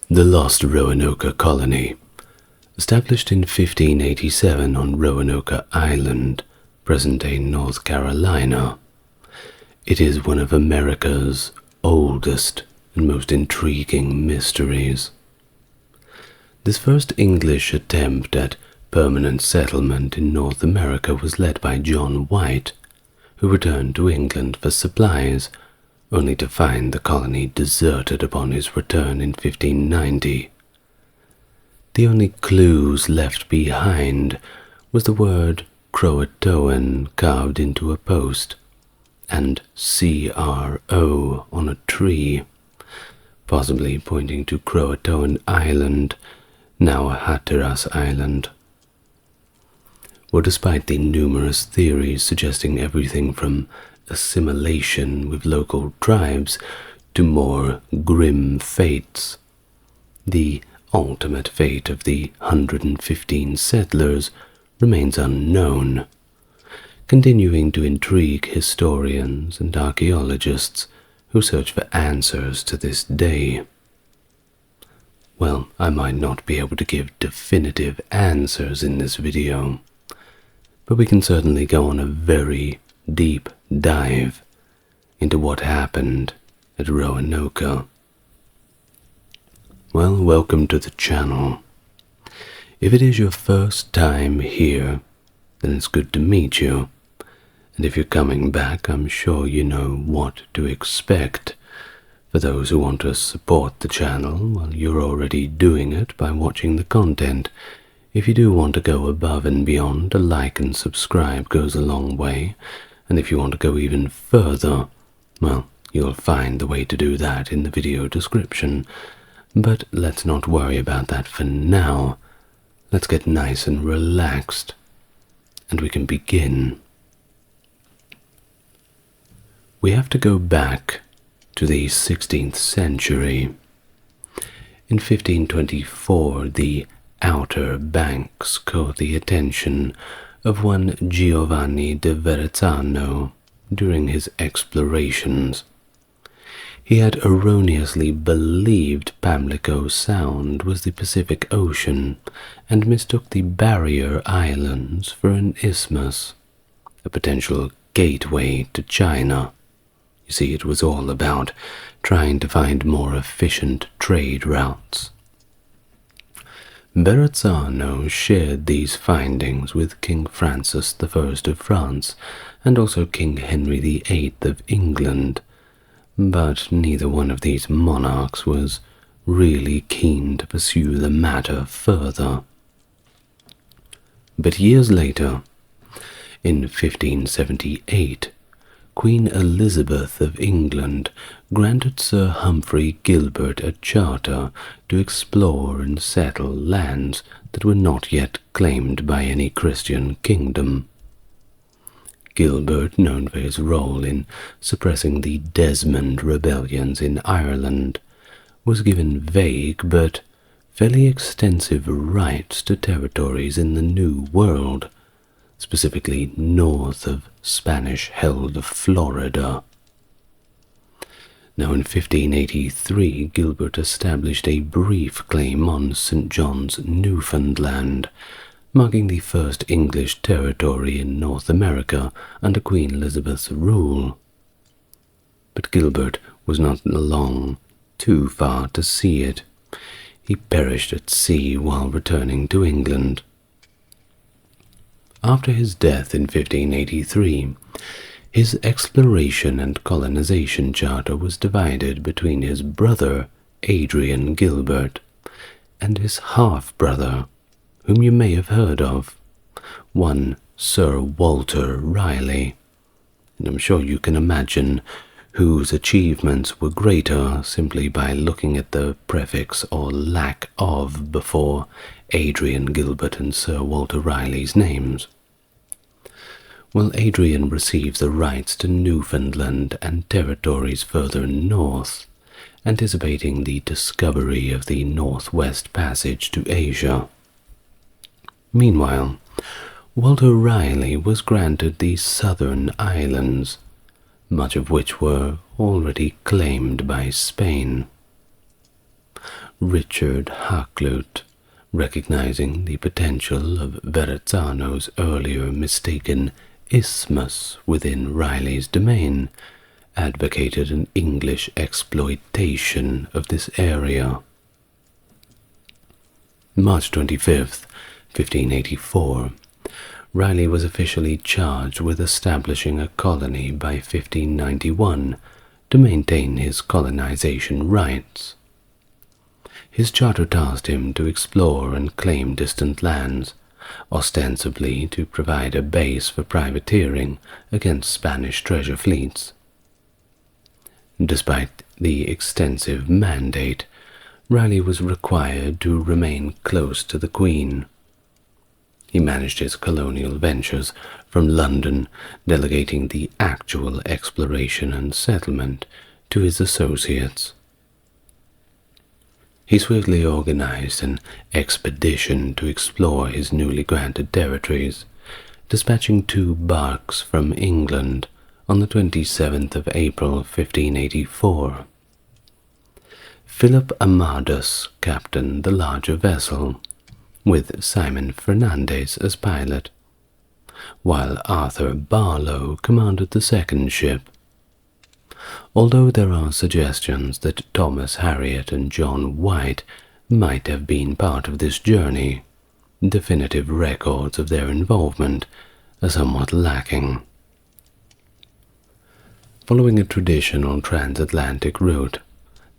The Lost Roanoke Colony, established in 1587 on Roanoke Island, present-day North Carolina. It is one of America's oldest and most intriguing mysteries. This first English attempt at permanent settlement in North America was led by John White, who returned to England for supplies, only to find the colony deserted upon his return in 1590. The only clues left behind was the word Croatoan carved into a post, and CRO on a tree, possibly pointing to Croatoan Island, now Hatteras Island. Well, despite the numerous theories suggesting everything from assimilation with local tribes to more grim fates, the ultimate fate of the 115 settlers remains unknown, continuing to intrigue historians and archaeologists who search for answers to this day. Well, I might not be able to give definitive answers in this video, but we can certainly go on a very deep dive into what happened at Roanoke. Well, welcome to the channel. If it is your first time here, then it's good to meet you. And if you're coming back, I'm sure you know what to expect. For those who want to support the channel, well, you're already doing it by watching the content. If you do want to go above and beyond, a like and subscribe goes a long way. And if you want to go even further, well, you'll find the way to do that in the video description. But let's not worry about that for now. Let's get nice and relaxed, and we can begin. We have to go back to the 16th century. In 1524, the Outer Banks caught the attention of one Giovanni de Verrazzano during his explorations. He had erroneously believed Pamlico Sound was the Pacific Ocean and mistook the barrier islands for an isthmus, a potential gateway to China. You see, it was all about trying to find more efficient trade routes. Verrazzano shared these findings with King Francis I of France and also King Henry VIII of England, but neither one of these monarchs was really keen to pursue the matter further. But years later, in 1578, Queen Elizabeth of England granted Sir Humphrey Gilbert a charter to explore and settle lands that were not yet claimed by any Christian kingdom. Gilbert, known for his role in suppressing the Desmond rebellions in Ireland, was given vague but fairly extensive rights to territories in the New World, specifically north of Spanish-held Florida. Now in 1583, Gilbert established a brief claim on St. John's, Newfoundland, marking the first English territory in North America under Queen Elizabeth's rule. But Gilbert was not along too far to see it. He perished at sea while returning to England. After his death in 1583, his exploration and colonization charter was divided between his brother, Adrian Gilbert, and his half-brother, whom you may have heard of, one Sir Walter Raleigh. And I'm sure you can imagine whose achievements were greater simply by looking at the prefix or lack of before Adrian Gilbert and Sir Walter Raleigh's names. Well, Adrian received the rights to Newfoundland and territories further north, anticipating the discovery of the Northwest Passage to Asia. Meanwhile, Walter Raleigh was granted the southern islands, much of which were already claimed by Spain. Richard Hakluyt, recognizing the potential of Verrazzano's earlier mistaken isthmus within Raleigh's domain, advocated an English exploitation of this area. March 25th, 1584, Raleigh was officially charged with establishing a colony by 1591 to maintain his colonization rights. His charter tasked him to explore and claim distant lands, ostensibly to provide a base for privateering against Spanish treasure fleets. Despite the extensive mandate, Raleigh was required to remain close to the Queen. He managed his colonial ventures from London, delegating the actual exploration and settlement to his associates. He swiftly organized an expedition to explore his newly granted territories, dispatching 2 barks from England on the 27th of April, 1584. Philip Amadus captained the larger vessel, with Simon Fernandez as pilot, while Arthur Barlow commanded the second ship. Although there are suggestions that Thomas Harriot and John White might have been part of this journey, definitive records of their involvement are somewhat lacking. Following a traditional transatlantic route,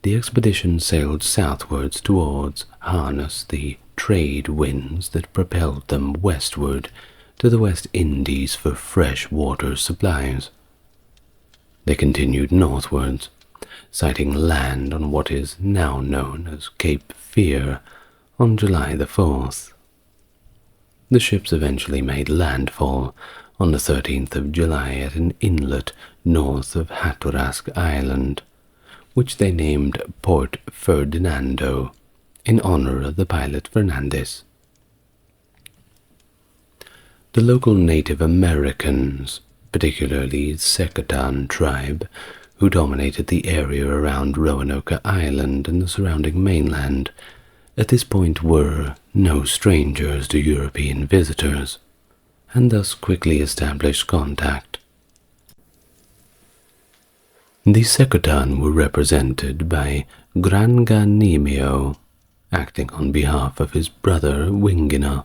the expedition sailed southwards towards harness the trade winds that propelled them westward to the West Indies for fresh water supplies. They continued northwards, sighting land on what is now known as Cape Fear on July the 4th. The ships eventually made landfall on the 13th of July at an inlet north of Hatteras Island, which they named Port Ferdinando in honor of the pilot Fernandez. The local Native Americans, particularly the Secotán tribe, who dominated the area around Roanoke Island and the surrounding mainland, at this point were no strangers to European visitors, and thus quickly established contact. The Secotán were represented by Granganimio, acting on behalf of his brother Wingina,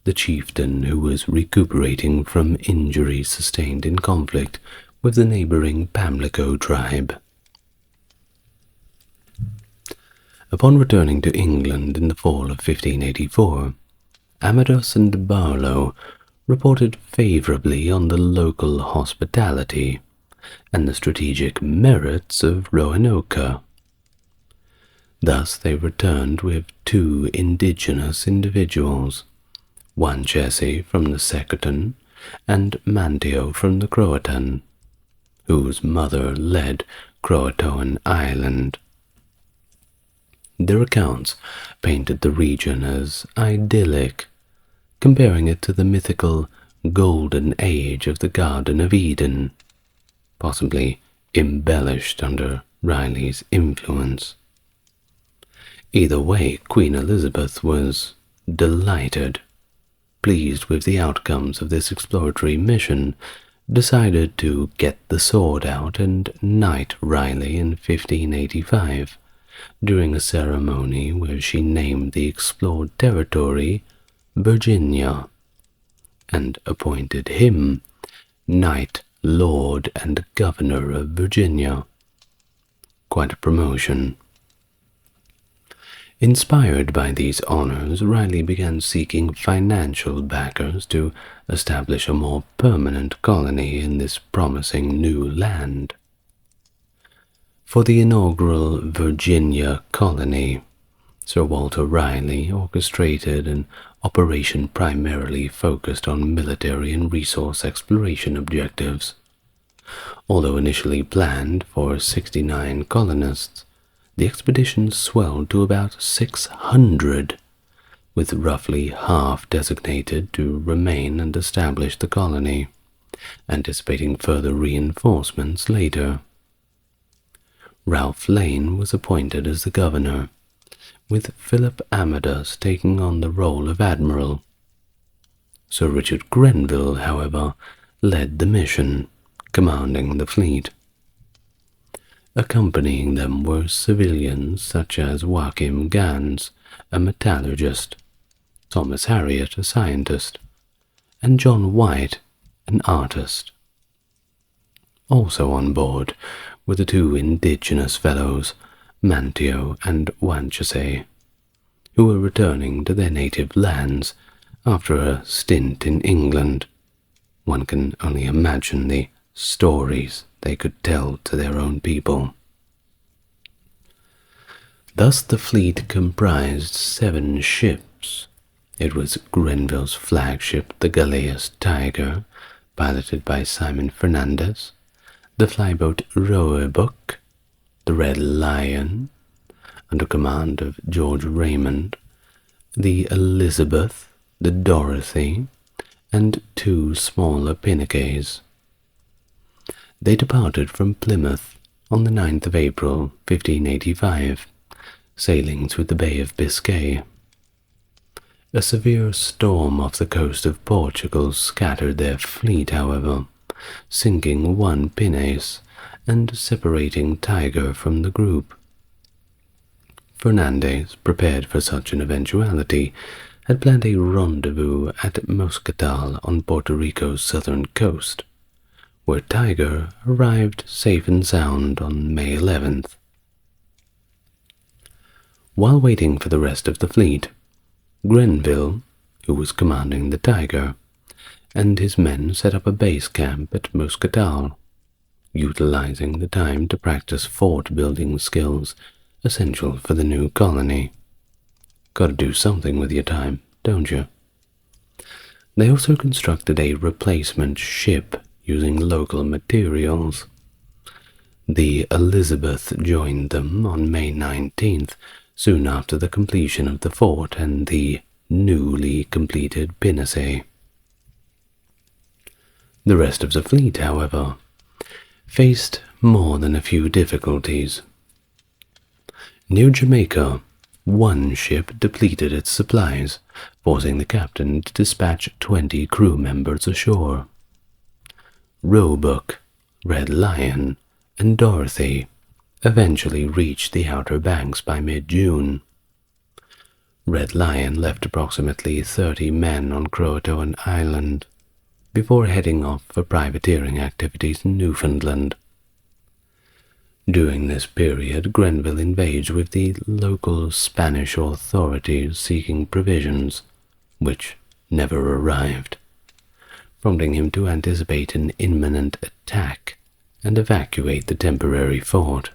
the chieftain who was recuperating from injuries sustained in conflict with the neighboring Pamlico tribe. Upon returning to England in the fall of 1584, Amadus and Barlow reported favorably on the local hospitality and the strategic merits of Roanoke. Thus they returned with 2 indigenous individuals, Wanchese from the Secotán and Manteo from the Croatoan, whose mother led Croatoan Island. Their accounts painted the region as idyllic, comparing it to the mythical Golden Age of the Garden of Eden, possibly embellished under Raleigh's influence. Either way, Queen Elizabeth was delighted. Pleased with the outcomes of this exploratory mission, decided to get the sword out and knight Raleigh in 1585, during a ceremony where she named the explored territory Virginia, and appointed him Knight, Lord, and Governor of Virginia. Quite a promotion. Inspired by these honors, Raleigh began seeking financial backers to establish a more permanent colony in this promising new land. For the inaugural Virginia colony, Sir Walter Raleigh orchestrated an operation primarily focused on military and resource exploration objectives. Although initially planned for 69 colonists, the expedition swelled to about 600, with roughly half designated to remain and establish the colony, anticipating further reinforcements later. Ralph Lane was appointed as the governor, with Philip Amadas taking on the role of admiral. Sir Richard Grenville, however, led the mission, commanding the fleet. Accompanying them were civilians such as Joachim Gans, a metallurgist, Thomas Harriot, a scientist, and John White, an artist. Also on board were the two indigenous fellows, Manteo and Wanchese, who were returning to their native lands after a stint in England. One can only imagine the stories they could tell to their own people. Thus the fleet comprised 7 ships. It was Grenville's flagship, the Galeas Tiger, piloted by Simon Fernandez, the flyboat Roanoke, the Red Lion, under command of George Raymond, the Elizabeth, the Dorothy, and 2 smaller pinnaces. They departed from Plymouth on the 9th of April, 1585, sailing through the Bay of Biscay. A severe storm off the coast of Portugal scattered their fleet, however, sinking 1 pinnace and separating Tiger from the group. Fernandez, prepared for such an eventuality, had planned a rendezvous at Moscatel on Puerto Rico's southern coast, where Tiger arrived safe and sound on May 11th. While waiting for the rest of the fleet, Grenville, who was commanding the Tiger, and his men set up a base camp at Moscatel, utilizing the time to practice fort-building skills essential for the new colony. Gotta do something with your time, don't you? They also constructed a replacement ship using local materials. The Elizabeth joined them on May 19th, soon after the completion of the fort and the newly completed pinnace. The rest of the fleet, however, faced more than a few difficulties. Near Jamaica, 1 ship depleted its supplies, forcing the captain to dispatch 20 crew members ashore. Roebuck, Red Lion, and Dorothy eventually reached the Outer Banks by mid-June. Red Lion left approximately 30 men on Croatoan Island before heading off for privateering activities in Newfoundland. During this period, Grenville engaged with the local Spanish authorities seeking provisions, which never arrived, prompting him to anticipate an imminent attack and evacuate the temporary fort.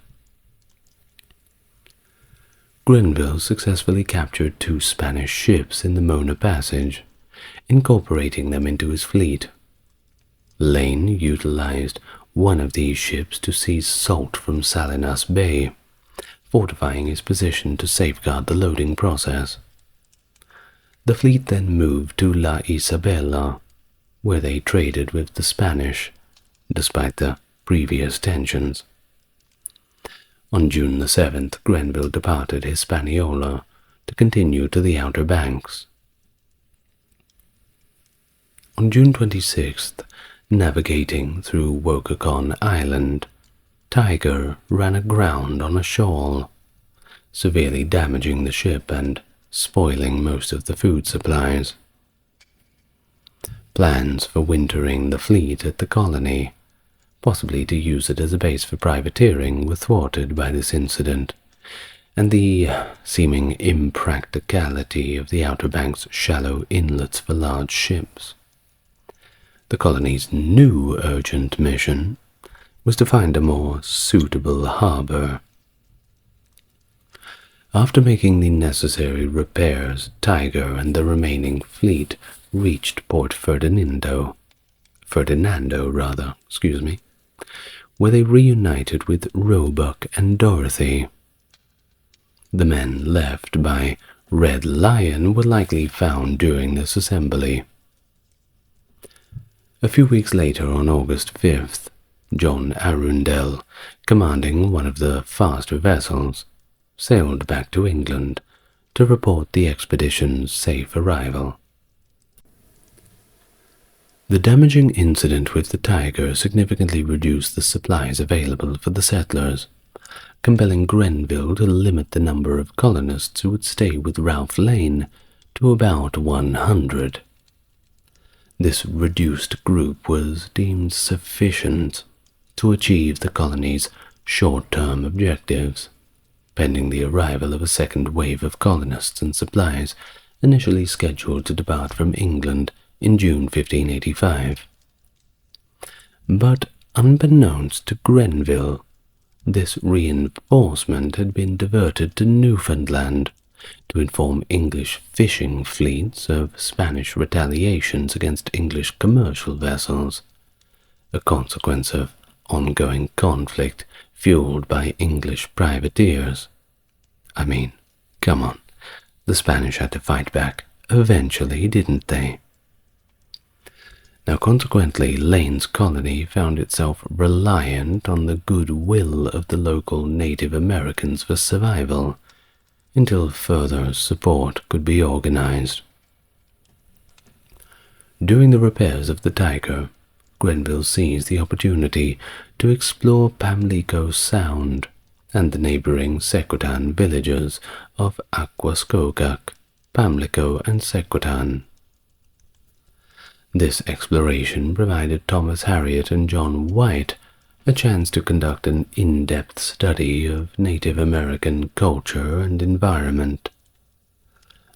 Grenville successfully captured 2 Spanish ships in the Mona Passage, incorporating them into his fleet. Lane utilized one of these ships to seize salt from Salinas Bay, fortifying his position to safeguard the loading process. The fleet then moved to La Isabela, where they traded with the Spanish, despite the previous tensions. On June the 7th, Grenville departed Hispaniola to continue to the Outer Banks. On June 26th, navigating through Wokokan Island, Tiger ran aground on a shoal, severely damaging the ship and spoiling most of the food supplies. Plans for wintering the fleet at the colony, possibly to use it as a base for privateering, were thwarted by this incident, and the seeming impracticality of the Outer Banks' shallow inlets for large ships. The colony's new urgent mission was to find a more suitable harbor. After making the necessary repairs, Tiger and the remaining fleet reached Port Ferdinando, where they reunited with Roebuck and Dorothy. The men left by Red Lion were likely found during this assembly. A few weeks later, on August 5th, John Arundel, commanding one of the faster vessels, sailed back to England to report the expedition's safe arrival. The damaging incident with the Tiger significantly reduced the supplies available for the settlers, compelling Grenville to limit the number of colonists who would stay with Ralph Lane to about 100. This reduced group was deemed sufficient to achieve the colony's short-term objectives, pending the arrival of a second wave of colonists and supplies initially scheduled to depart from England in June 1585. But unbeknownst to Grenville, this reinforcement had been diverted to Newfoundland to inform English fishing fleets of Spanish retaliations against English commercial vessels, a consequence of ongoing conflict fueled by English privateers. I mean, come on, the Spanish had to fight back eventually, didn't they? Now, consequently, Lane's colony found itself reliant on the goodwill of the local Native Americans for survival, until further support could be organized. During the repairs of the Tiger, Grenville seized the opportunity to explore Pamlico Sound and the neighboring Sequotan villages of Aquascocac, Pamlico, and Sequotan. This exploration provided Thomas Harriot and John White a chance to conduct an in-depth study of Native American culture and environment,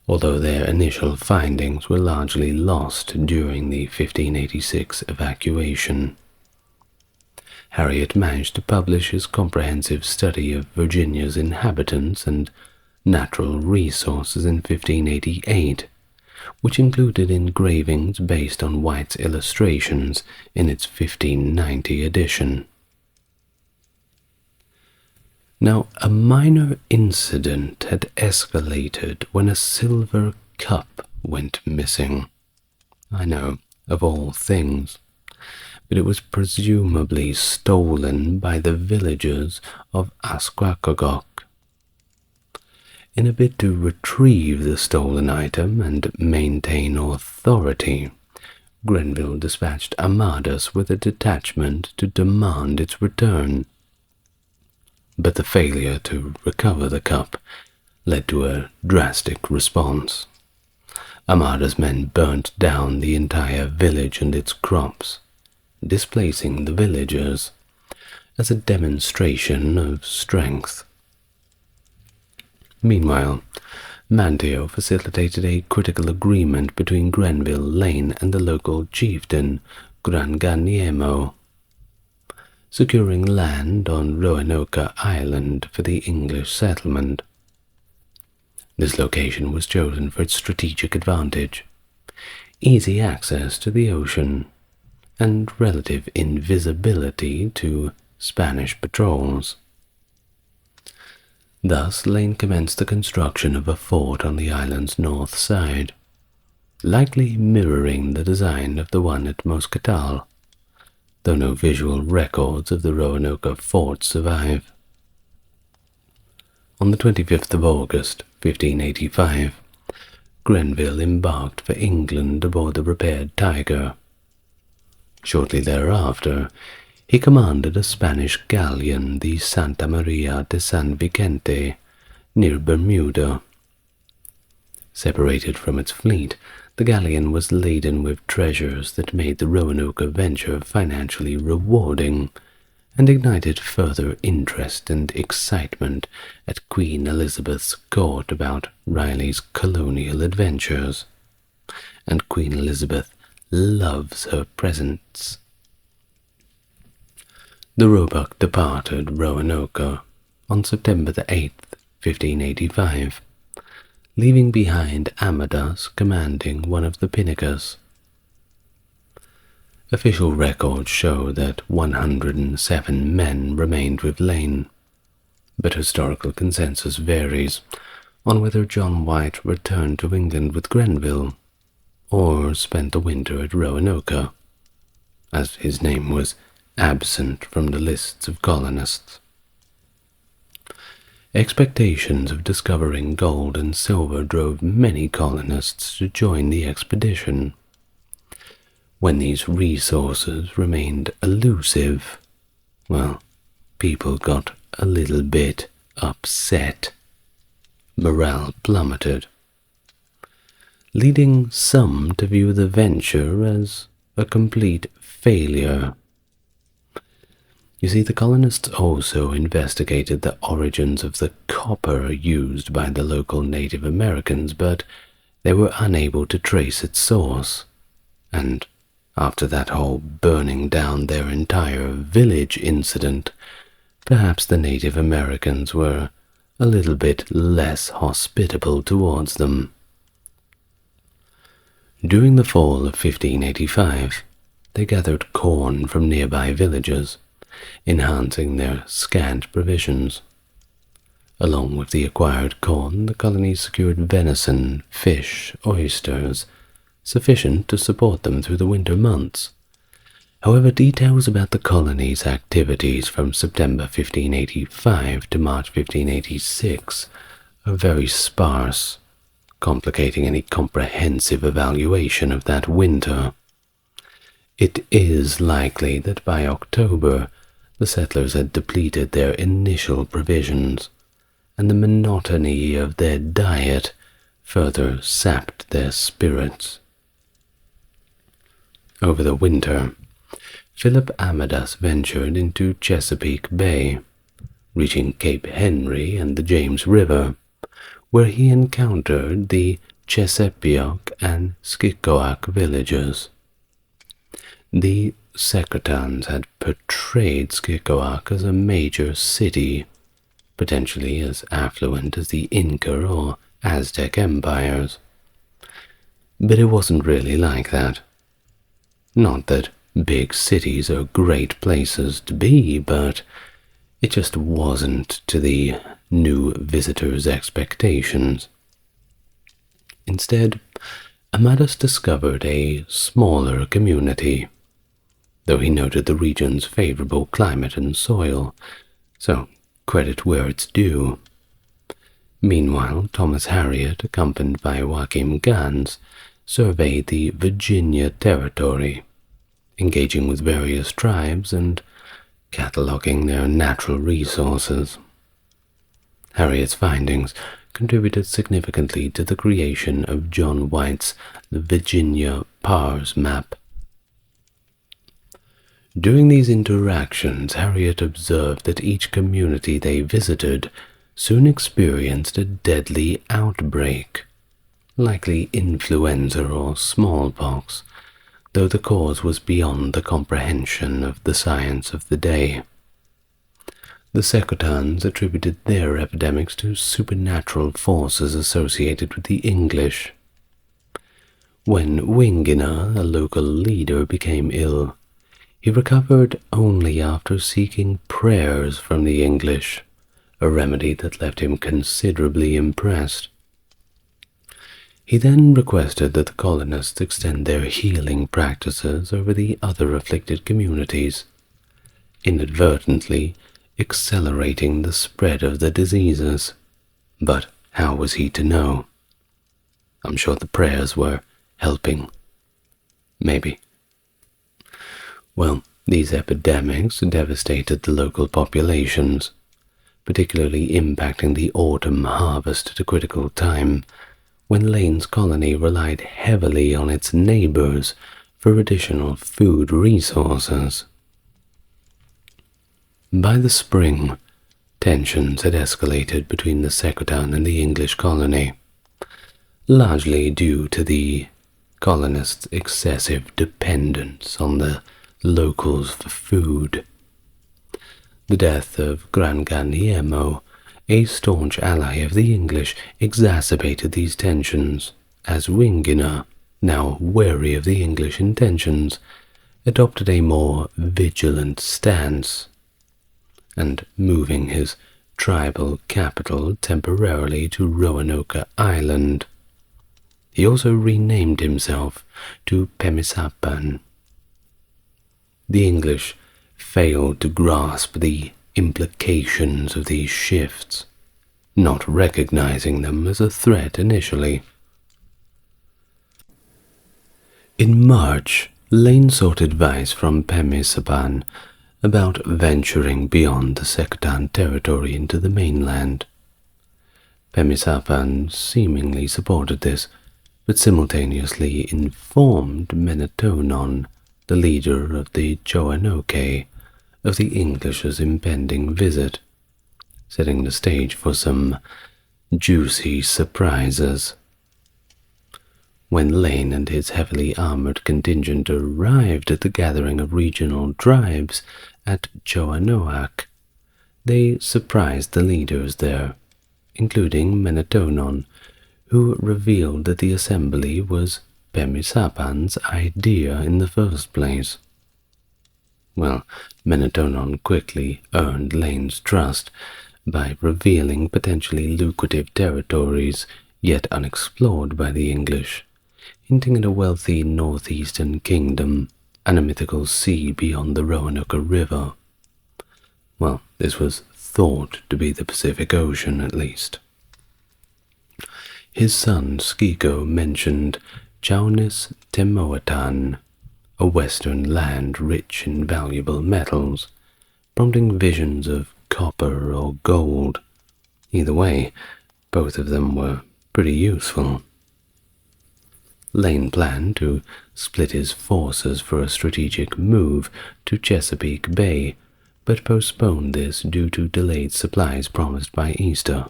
although their initial findings were largely lost during the 1586 evacuation. Harriot managed to publish his comprehensive study of Virginia's inhabitants and natural resources in 1588, which included engravings based on White's illustrations in its 1590 edition. Now, a minor incident had escalated when a silver cup went missing. I know, of all things, but it was presumably stolen by the villagers of Asquacogok. In a bid to retrieve the stolen item and maintain authority, Grenville dispatched Amadas with a detachment to demand its return. But the failure to recover the cup led to a drastic response. Amada's men burnt down the entire village and its crops, displacing the villagers as a demonstration of strength. Meanwhile, Manteo facilitated a critical agreement between Grenville, Lane, and the local chieftain Granganiemo, securing land on Roanoke Island for the English settlement. This location was chosen for its strategic advantage, easy access to the ocean, and relative invisibility to Spanish patrols. Thus, Lane commenced the construction of a fort on the island's north side, likely mirroring the design of the one at Moscatal, though no visual records of the Roanoke fort survive. On the 25th of August, 1585, Grenville embarked for England aboard the repaired Tiger. Shortly thereafter, he commanded a Spanish galleon, the Santa Maria de San Vicente, near Bermuda. Separated from its fleet, the galleon was laden with treasures that made the Roanoke venture financially rewarding and ignited further interest and excitement at Queen Elizabeth's court about Raleigh's colonial adventures. And Queen Elizabeth loves her presents. The Roebuck departed Roanoke on September the 8th, 1585, leaving behind Amadas commanding one of the pinnacles. Official records show that 107 men remained with Lane, but historical consensus varies on whether John White returned to England with Grenville or spent the winter at Roanoke, as his name was absent from the lists of colonists. Expectations of discovering gold and silver drove many colonists to join the expedition. When these resources remained elusive, well, people got a little bit upset. Morale plummeted, leading some to view the venture as a complete failure. You see, the colonists also investigated the origins of the copper used by the local Native Americans, but they were unable to trace its source. And after that whole burning down their entire village incident, perhaps the Native Americans were a little bit less hospitable towards them. During the fall of 1585, they gathered corn from nearby villages, enhancing their scant provisions. Along with the acquired corn, the colony secured venison, fish, oysters, sufficient to support them through the winter months. However, details about the colony's activities from September 1585 to March 1586 are very sparse, complicating any comprehensive evaluation of that winter. It is likely that by October, the settlers had depleted their initial provisions, and the monotony of their diet further sapped their spirits. Over the winter, Philip Amadas ventured into Chesapeake Bay, reaching Cape Henry and the James River, where he encountered the Chesapeake and Skikoak villages. The Secretans had portrayed Skikoak as a major city, potentially as affluent as the Inca or Aztec empires. But it wasn't really like that. Not that big cities are great places to be, but it just wasn't to the new visitors' expectations. Instead, Amadas discovered a smaller community, though he noted the region's favorable climate and soil, so credit where it's due. Meanwhile, Thomas Harriot, accompanied by Joachim Gans, surveyed the Virginia territory, engaging with various tribes and cataloging their natural resources. Harriot's findings contributed significantly to the creation of John White's Virginia Pars map. During these interactions, Harriot observed that each community they visited soon experienced a deadly outbreak, likely influenza or smallpox, though the cause was beyond the comprehension of the science of the day. The Secretans attributed their epidemics to supernatural forces associated with the English. When Wingina, a local leader, became ill, he recovered only after seeking prayers from the English, a remedy that left him considerably impressed. He then requested that the colonists extend their healing practices over the other afflicted communities, inadvertently accelerating the spread of the diseases. But how was he to know? I'm sure the prayers were helping. Maybe. Well, these epidemics devastated the local populations, particularly impacting the autumn harvest at a critical time, when Lane's colony relied heavily on its neighbors for additional food resources. By the spring, tensions had escalated between the Secretan and the English colony, largely due to the colonists' excessive dependence on the locals for food. The death of Granganiemo, a staunch ally of the English, exacerbated these tensions, as Wingina, now wary of the English intentions, adopted a more vigilant stance, and moving his tribal capital temporarily to Roanoke Island. He also renamed himself to Pemisapan. The English failed to grasp the implications of these shifts, not recognizing them as a threat initially. In March, Lane sought advice from Pemisapan about venturing beyond the Secotan territory into the mainland. Pemisapan seemingly supported this, but simultaneously informed Menetonon, the leader of the Roanoke, of the English's impending visit, setting the stage for some juicy surprises. When Lane and his heavily armored contingent arrived at the gathering of regional tribes at Roanoke, they surprised the leaders there, including Menetonon, who revealed that the assembly was Pemisapan's idea in the first place. Well, Menetonon quickly earned Lane's trust by revealing potentially lucrative territories yet unexplored by the English, hinting at a wealthy northeastern kingdom and a mythical sea beyond the Roanoke River. Well, this was thought to be the Pacific Ocean, at least. His son Skiko mentioned Chaunis Temoatan, a western land rich in valuable metals, prompting visions of copper or gold. Either way, both of them were pretty useful. Lane planned to split his forces for a strategic move to Chesapeake Bay, but postponed this due to delayed supplies promised by Easter.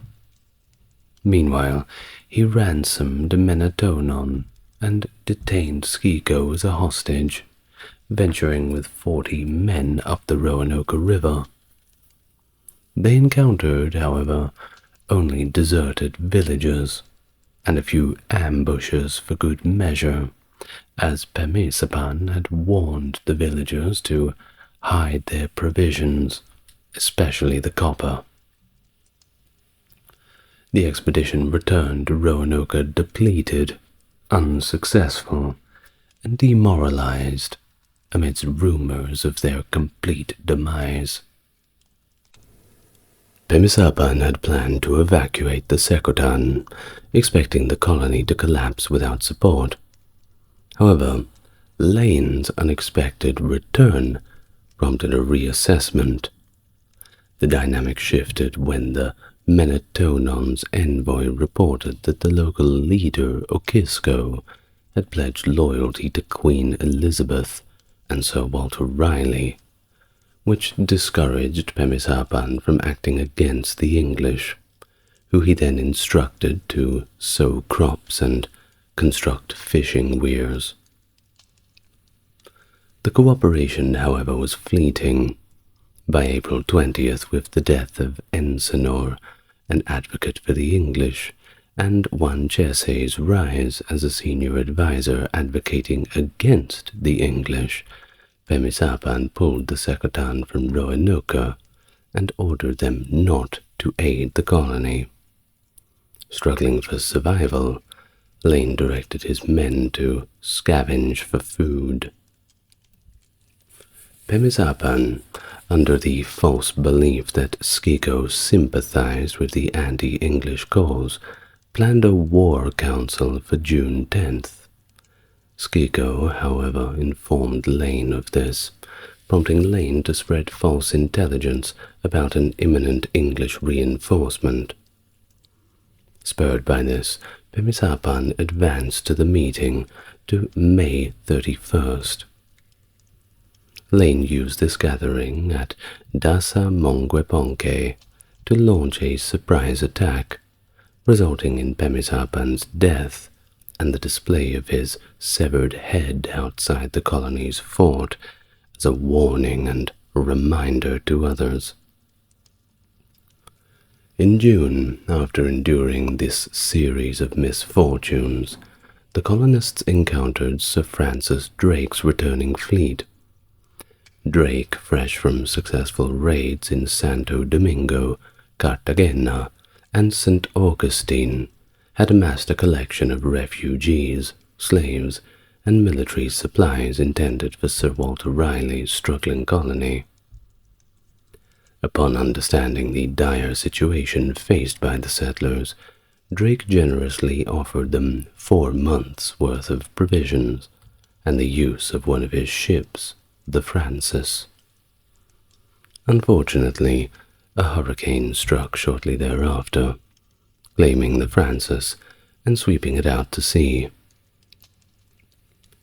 Meanwhile, he ransomed Menetonon and detained Skiko as a hostage, venturing with 40 men up the Roanoke River. They encountered, however, only deserted villages, and a few ambushes for good measure, as Pemisapan had warned the villagers to hide their provisions, especially the copper. The expedition returned to Roanoke depleted, unsuccessful, and demoralized amidst rumors of their complete demise. Pemisapan had planned to evacuate the Secotan, expecting the colony to collapse without support. However, Lane's unexpected return prompted a reassessment. The dynamic shifted when the Menetonon's envoy reported that the local leader, Okisko, had pledged loyalty to Queen Elizabeth and Sir Walter Raleigh, which discouraged Pemisapan from acting against the English, who he then instructed to sow crops and construct fishing weirs. The cooperation, however, was fleeting. By April 20th, with the death of Ensenor, an advocate for the English, and Juan Chese's rise as a senior advisor advocating against the English, Pemisapan pulled the Secotan from Roanoke and ordered them not to aid the colony. Struggling for survival, Lane directed his men to scavenge for food. Pemisapan, under the false belief that Skiko sympathized with the anti-English cause, planned a war council for June 10th. Skiko, however, informed Lane of this, prompting Lane to spread false intelligence about an imminent English reinforcement. Spurred by this, Pemisapan advanced to the meeting to May 31st. Lane used this gathering at Dasa Mongueponke to launch a surprise attack, resulting in Pemisapan's death and the display of his severed head outside the colony's fort as a warning and reminder to others. In June, after enduring this series of misfortunes, the colonists encountered Sir Francis Drake's returning fleet. Drake, fresh from successful raids in Santo Domingo, Cartagena, and St. Augustine, had amassed a collection of refugees, slaves, and military supplies intended for Sir Walter Raleigh's struggling colony. Upon understanding the dire situation faced by the settlers, Drake generously offered them 4 months' worth of provisions and the use of one of his ships, the Francis. Unfortunately, a hurricane struck shortly thereafter, claiming the Francis and sweeping it out to sea.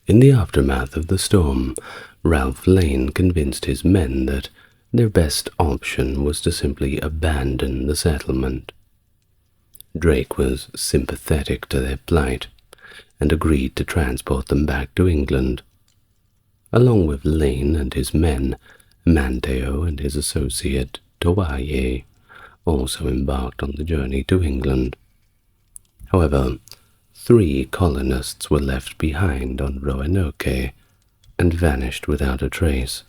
In the aftermath of the storm, Ralph Lane convinced his men that their best option was to simply abandon the settlement. Drake was sympathetic to their plight and agreed to transport them back to England. Along with Lane and his men, Manteo and his associate Towaye also embarked on the journey to England. However, 3 colonists were left behind on Roanoke and vanished without a trace.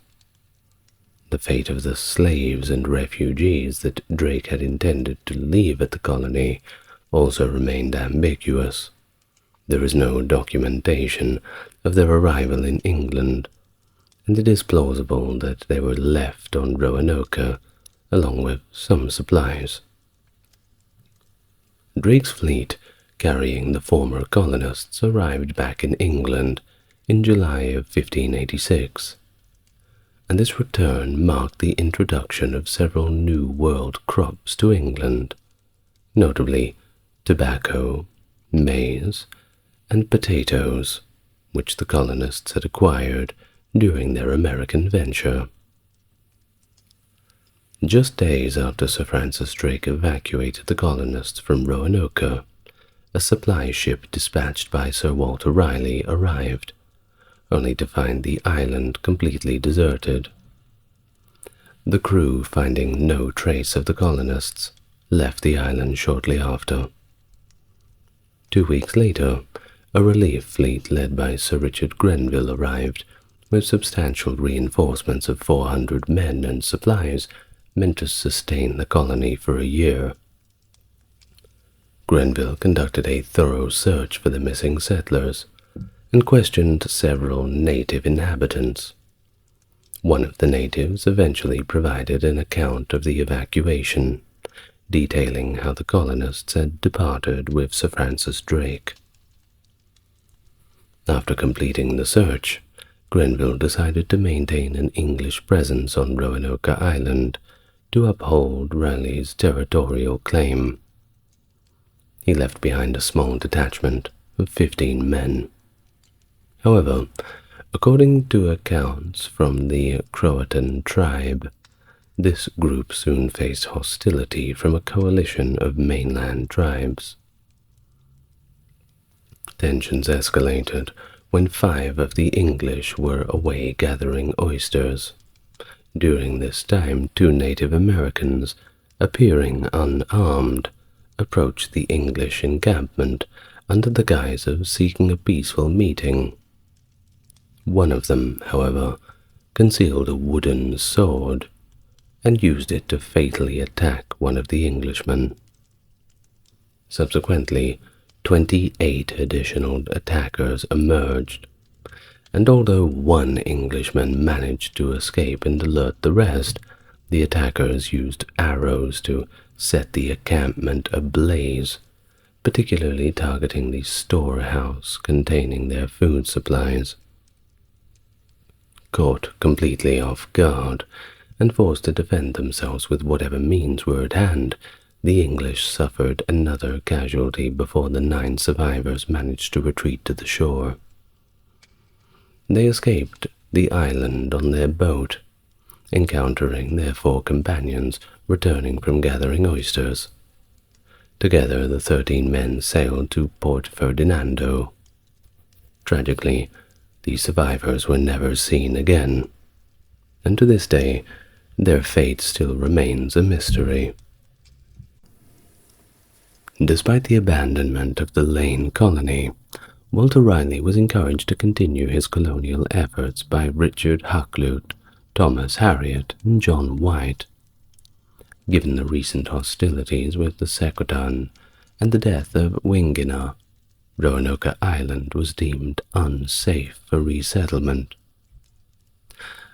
The fate of the slaves and refugees that Drake had intended to leave at the colony also remained ambiguous. There is no documentation of their arrival in England, and it is plausible that they were left on Roanoke along with some supplies. Drake's fleet, carrying the former colonists, arrived back in England in July of 1586, and this return marked the introduction of several New World crops to England, notably tobacco, maize, and potatoes, which the colonists had acquired during their American venture. Just days after Sir Francis Drake evacuated the colonists from Roanoke, a supply ship dispatched by Sir Walter Raleigh arrived, only to find the island completely deserted. The crew, finding no trace of the colonists, left the island shortly after. 2 weeks later, a relief fleet led by Sir Richard Grenville arrived, with substantial reinforcements of 400 men and supplies meant to sustain the colony for a year. Grenville conducted a thorough search for the missing settlers and questioned several native inhabitants. One of the natives eventually provided an account of the evacuation, detailing how the colonists had departed with Sir Francis Drake. After completing the search, Grenville decided to maintain an English presence on Roanoke Island to uphold Raleigh's territorial claim. He left behind a small detachment of 15 men. However, according to accounts from the Croatoan tribe, this group soon faced hostility from a coalition of mainland tribes. Tensions escalated when 5 of the English were away gathering oysters. During this time, 2 Native Americans, appearing unarmed, approached the English encampment under the guise of seeking a peaceful meeting. One of them, however, concealed a wooden sword and used it to fatally attack one of the Englishmen. Subsequently, 28 additional attackers emerged, and although one Englishman managed to escape and alert the rest, the attackers used arrows to set the encampment ablaze, particularly targeting the storehouse containing their food supplies. Caught completely off guard and forced to defend themselves with whatever means were at hand, the English suffered another casualty before the 9 survivors managed to retreat to the shore. They escaped the island on their boat, encountering their 4 companions returning from gathering oysters. Together, the 13 men sailed to Port Ferdinando. Tragically, the survivors were never seen again, and to this day, their fate still remains a mystery. Despite the abandonment of the Lane colony, Walter Raleigh was encouraged to continue his colonial efforts by Richard Hakluyt, Thomas Harriot, and John White. Given the recent hostilities with the Croatoan and the death of Wingina, Roanoke Island was deemed unsafe for resettlement.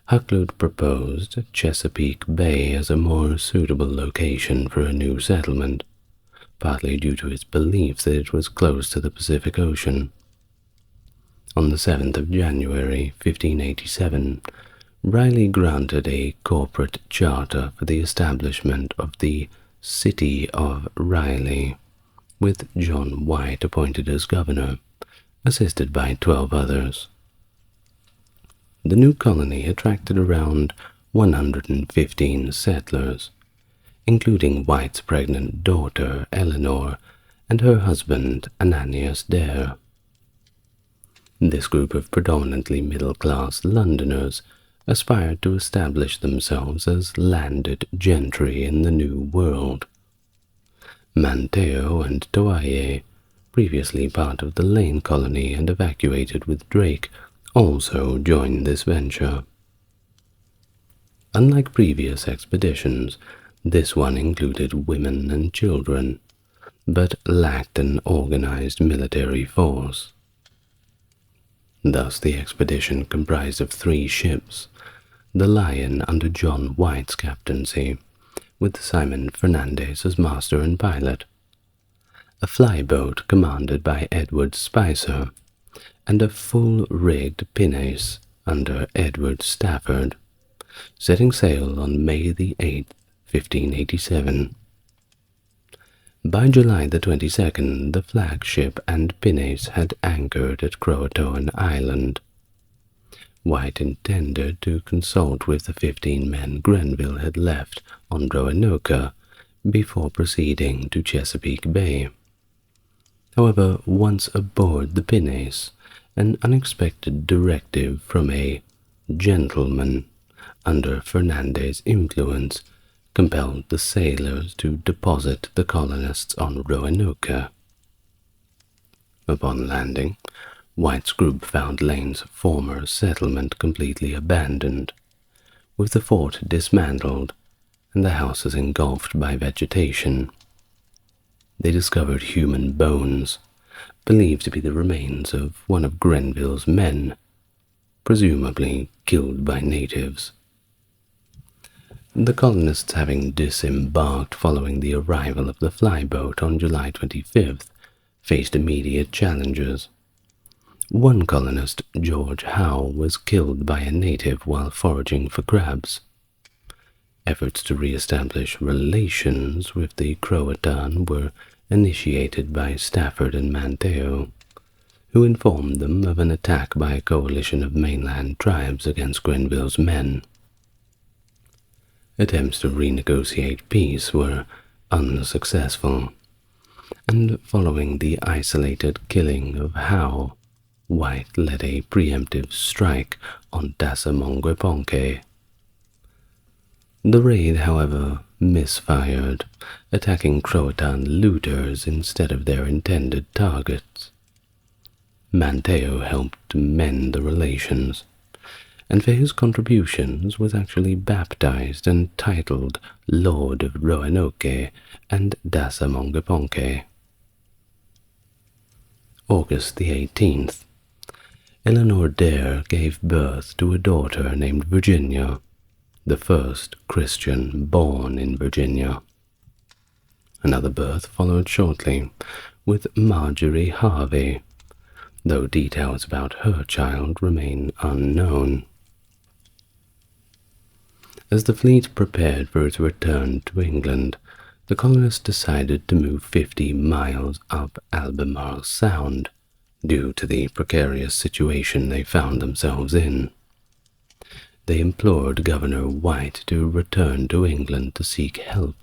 Hakluyt proposed Chesapeake Bay as a more suitable location for a new settlement, partly due to his belief that it was close to the Pacific Ocean. On the 7th of January, 1587, Raleigh granted a corporate charter for the establishment of the City of Raleigh, with John White appointed as governor, assisted by 12 others. The new colony attracted around 115 settlers, including White's pregnant daughter Eleanor and her husband Ananias Dare. This group of predominantly middle-class Londoners aspired to establish themselves as landed gentry in the New World. Manteo and Toaye, previously part of the Lane colony and evacuated with Drake, also joined this venture. Unlike previous expeditions, this one included women and children, but lacked an organized military force. Thus, the expedition comprised of 3 ships: the Lion under John White's captaincy, with Simon Fernandez as master and pilot, a flyboat commanded by Edward Spicer, and a full-rigged pinnace under Edward Stafford, setting sail on May the 8th, 1587. By July the 22nd, the flagship and pinnace had anchored at Croatoan Island. White intended to consult with the 15 men Grenville had left on Roanoke before proceeding to Chesapeake Bay. However, once aboard the pinnace, an unexpected directive from a gentleman under Fernandez's influence compelled the sailors to deposit the colonists on Roanoke. Upon landing, White's group found Lane's former settlement completely abandoned, with the fort dismantled and the houses engulfed by vegetation. They discovered human bones, believed to be the remains of one of Grenville's men, presumably killed by natives. The colonists, having disembarked following the arrival of the flyboat on July 25th, faced immediate challenges. One colonist, George Howe, was killed by a native while foraging for crabs. Efforts to re-establish relations with the Croatoan were initiated by Stafford and Manteo, who informed them of an attack by a coalition of mainland tribes against Grenville's men. Attempts to renegotiate peace were unsuccessful, and following the isolated killing of Howe, White led a preemptive strike on Dassamonqueponque. The raid, however, misfired, attacking Croatoan looters instead of their intended targets. Manteo helped mend the relations, and for his contributions was actually baptized and titled Lord of Roanoke and Dassamonqueponque. August the 18th. Eleanor Dare gave birth to a daughter named Virginia, the first Christian born in Virginia. Another birth followed shortly, with Marjorie Harvey, though details about her child remain unknown. As the fleet prepared for its return to England, the colonists decided to move 50 miles up Albemarle Sound, due to the precarious situation they found themselves in. They implored Governor White to return to England to seek help.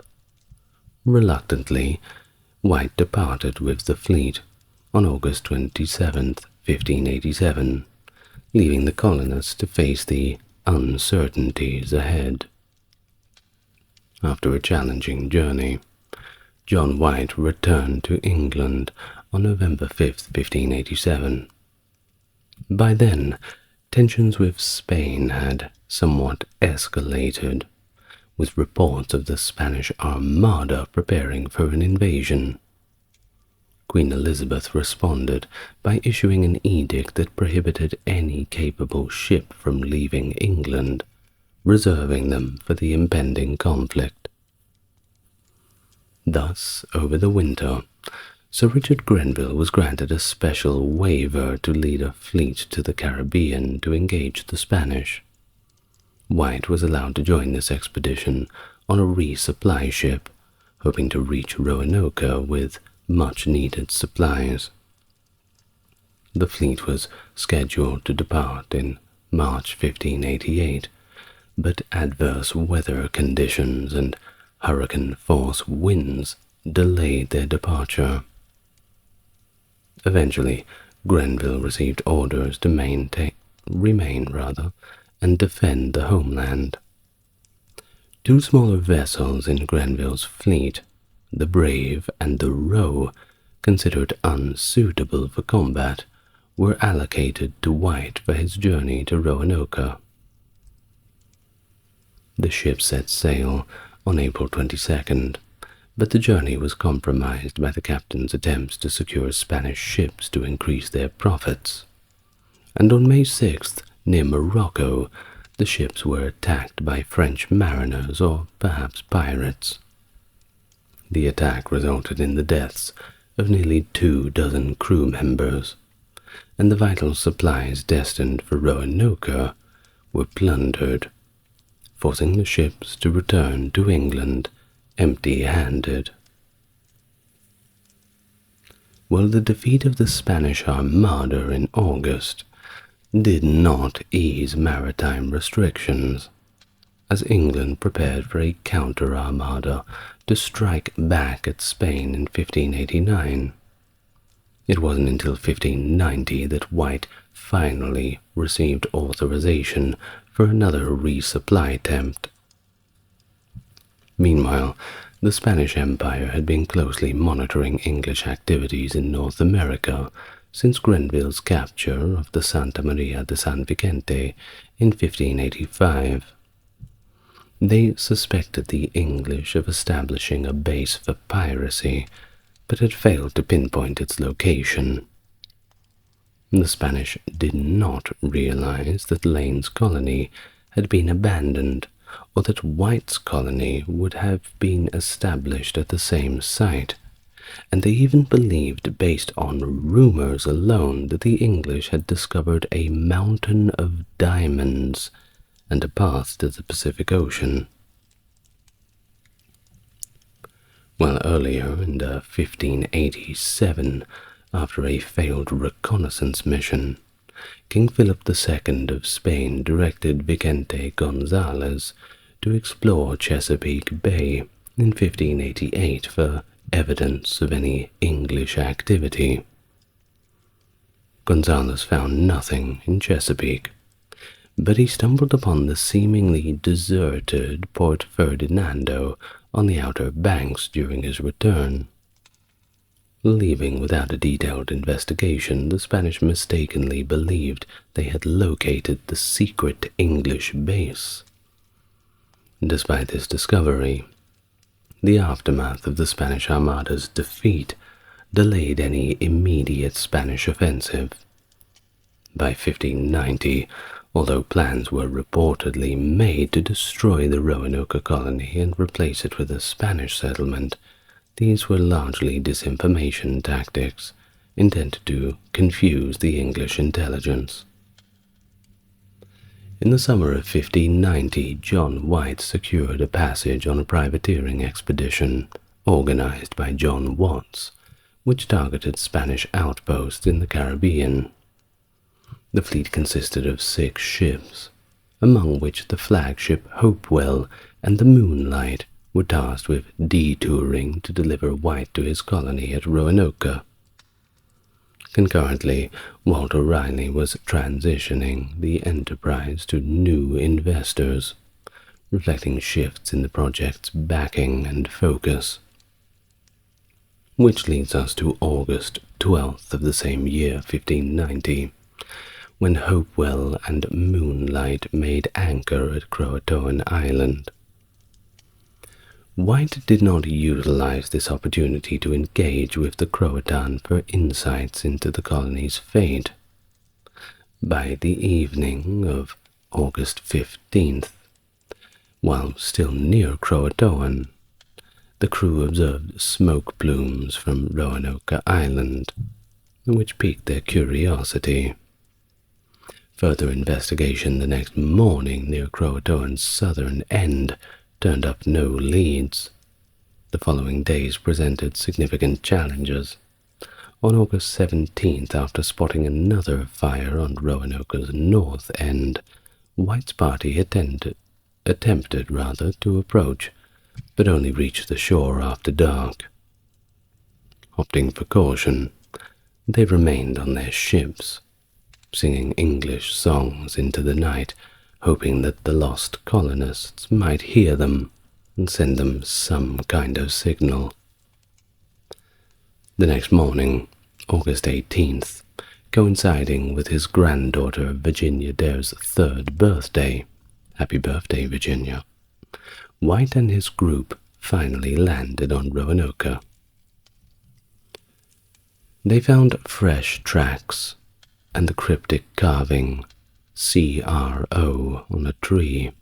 Reluctantly, White departed with the fleet on August 27th, 1587, leaving the colonists to face the uncertainties ahead. After a challenging journey, John White returned to England on November 5th, 1587. By then, tensions with Spain had somewhat escalated, with reports of the Spanish Armada preparing for an invasion. Queen Elizabeth responded by issuing an edict that prohibited any capable ship from leaving England reserving them for the impending conflict. Thus, over the winter, Sir Richard Grenville was granted a special waiver to lead a fleet to the Caribbean to engage the Spanish. White was allowed to join this expedition on a resupply ship, hoping to reach Roanoke with much-needed supplies. The fleet was scheduled to depart in March 1588, but adverse weather conditions and hurricane-force winds delayed their departure. Eventually, Grenville received orders to remain and defend the homeland. Two smaller vessels in Grenville's fleet, the Brave and the Roe, considered unsuitable for combat, were allocated to White for his journey to Roanoke. The ship set sail on April 22nd, but the journey was compromised by the captain's attempts to secure Spanish ships to increase their profits. And on May 6th, near Morocco, the ships were attacked by French mariners or perhaps pirates. The attack resulted in the deaths of nearly 24 crew members, and the vital supplies destined for Roanoke were plundered, forcing the ships to return to England empty-handed. Well, the defeat of the Spanish Armada in August did not ease maritime restrictions, as England prepared for a counter-armada to strike back at Spain in 1589. It wasn't until 1590 that White finally received authorization for another resupply attempt. Meanwhile, the Spanish Empire had been closely monitoring English activities in North America since Grenville's capture of the Santa Maria de San Vicente in 1585. They suspected the English of establishing a base for piracy, but had failed to pinpoint its location. The Spanish did not realize that Lane's colony had been abandoned, or that White's colony would have been established at the same site, and they even believed, based on rumors alone, that the English had discovered a mountain of diamonds and a path to the Pacific Ocean. While earlier, in 1587, after a failed reconnaissance mission, King Philip II of Spain directed Vicente Gonzalez to explore Chesapeake Bay in 1588 for evidence of any English activity. Gonzalez found nothing in Chesapeake, but he stumbled upon the seemingly deserted Port Ferdinando on the Outer Banks during his return. Leaving without a detailed investigation, the Spanish mistakenly believed they had located the secret English base. Despite this discovery, the aftermath of the Spanish Armada's defeat delayed any immediate Spanish offensive. By 1590, although plans were reportedly made to destroy the Roanoke colony and replace it with a Spanish settlement, these were largely disinformation tactics intended to confuse the English intelligence. In the summer of 1590, John White secured a passage on a privateering expedition organized by John Watts, which targeted Spanish outposts in the Caribbean. The fleet consisted of 6 ships, among which the flagship Hopewell and the Moonlight were tasked with detouring to deliver White to his colony at Roanoke. Concurrently, Walter Raleigh was transitioning the enterprise to new investors, reflecting shifts in the project's backing and focus. Which leads us to August 12th of the same year, 1590, when Hopewell and Moonlight made anchor at Croatoan Island. White did not utilize this opportunity to engage with the Croatoan for insights into the colony's fate. By the evening of August 15th, While still near Croatoan, the crew observed smoke plumes from Roanoke Island, which piqued their curiosity. Further investigation the next morning near Croatoan's southern end turned up no leads. The following days presented significant challenges. On August 17th, after spotting another fire on Roanoke's north end, White's party attempted to approach, but only reached the shore after dark. Opting for caution, they remained on their ships, singing English songs into the night, hoping that the lost colonists might hear them and send them some kind of signal. The next morning, August 18th, coinciding with his granddaughter Virginia Dare's 3rd birthday, happy birthday, Virginia, White and his group finally landed on Roanoke. They found fresh tracks and the cryptic carving CRO on a tree,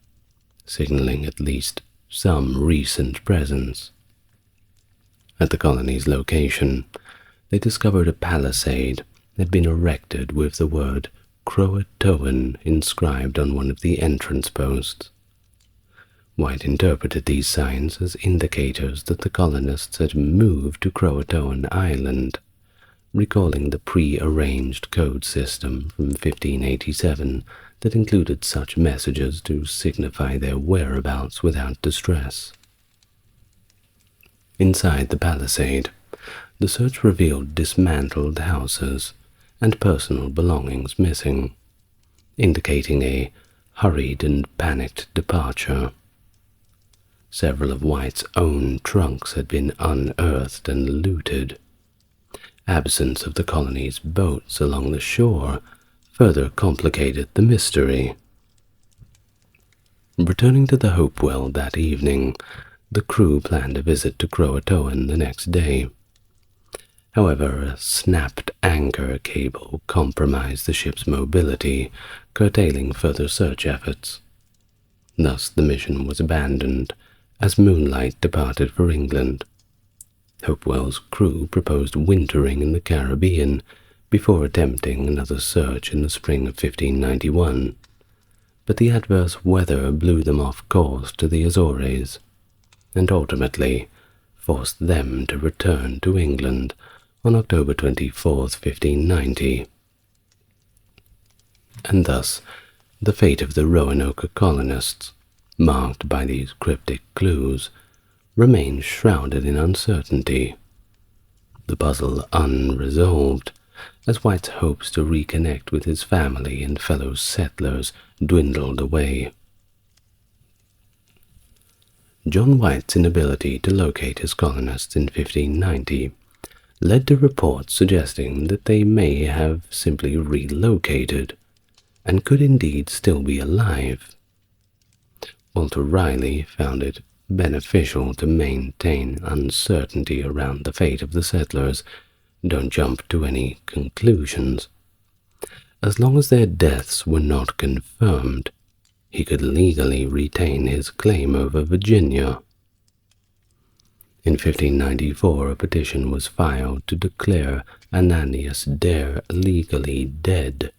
signaling at least some recent presence. At the colony's location, they discovered a palisade that had been erected with the word Croatoan inscribed on one of the entrance posts. White interpreted these signs as indicators that the colonists had moved to Croatoan Island, recalling the pre-arranged code system from 1587 that included such messages to signify their whereabouts without distress. Inside the palisade, the search revealed dismantled houses and personal belongings missing, indicating a hurried and panicked departure. Several of White's own trunks had been unearthed and looted. Absence of the colony's boats along the shore further complicated the mystery. Returning to the Hopewell that evening, the crew planned a visit to Croatoan the next day. However, a snapped anchor cable compromised the ship's mobility, curtailing further search efforts. Thus the mission was abandoned as Moonlight departed for England. Hopewell's crew proposed wintering in the Caribbean before attempting another search in the spring of 1591, but the adverse weather blew them off course to the Azores, and ultimately forced them to return to England on October 24, 1590. And thus, the fate of the Roanoke colonists, marked by these cryptic clues, remains shrouded in uncertainty, the puzzle unresolved, as White's hopes to reconnect with his family and fellow settlers dwindled away. John White's inability to locate his colonists in 1590 led to reports suggesting that they may have simply relocated, and could indeed still be alive. Walter Raleigh found it beneficial to maintain uncertainty around the fate of the settlers. Don't jump to any conclusions. As long as their deaths were not confirmed, he could legally retain his claim over Virginia. In 1594, a petition was filed to declare Ananias Dare legally dead,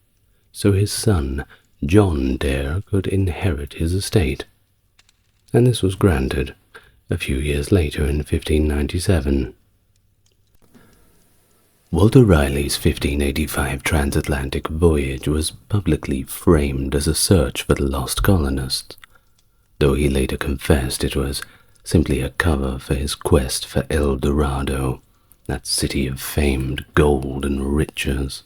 so his son John Dare could inherit his estate, and this was granted a few years later in 1597. Walter Raleigh's 1585 transatlantic voyage was publicly framed as a search for the lost colonists, though he later confessed it was simply a cover for his quest for El Dorado, that city of famed gold and riches.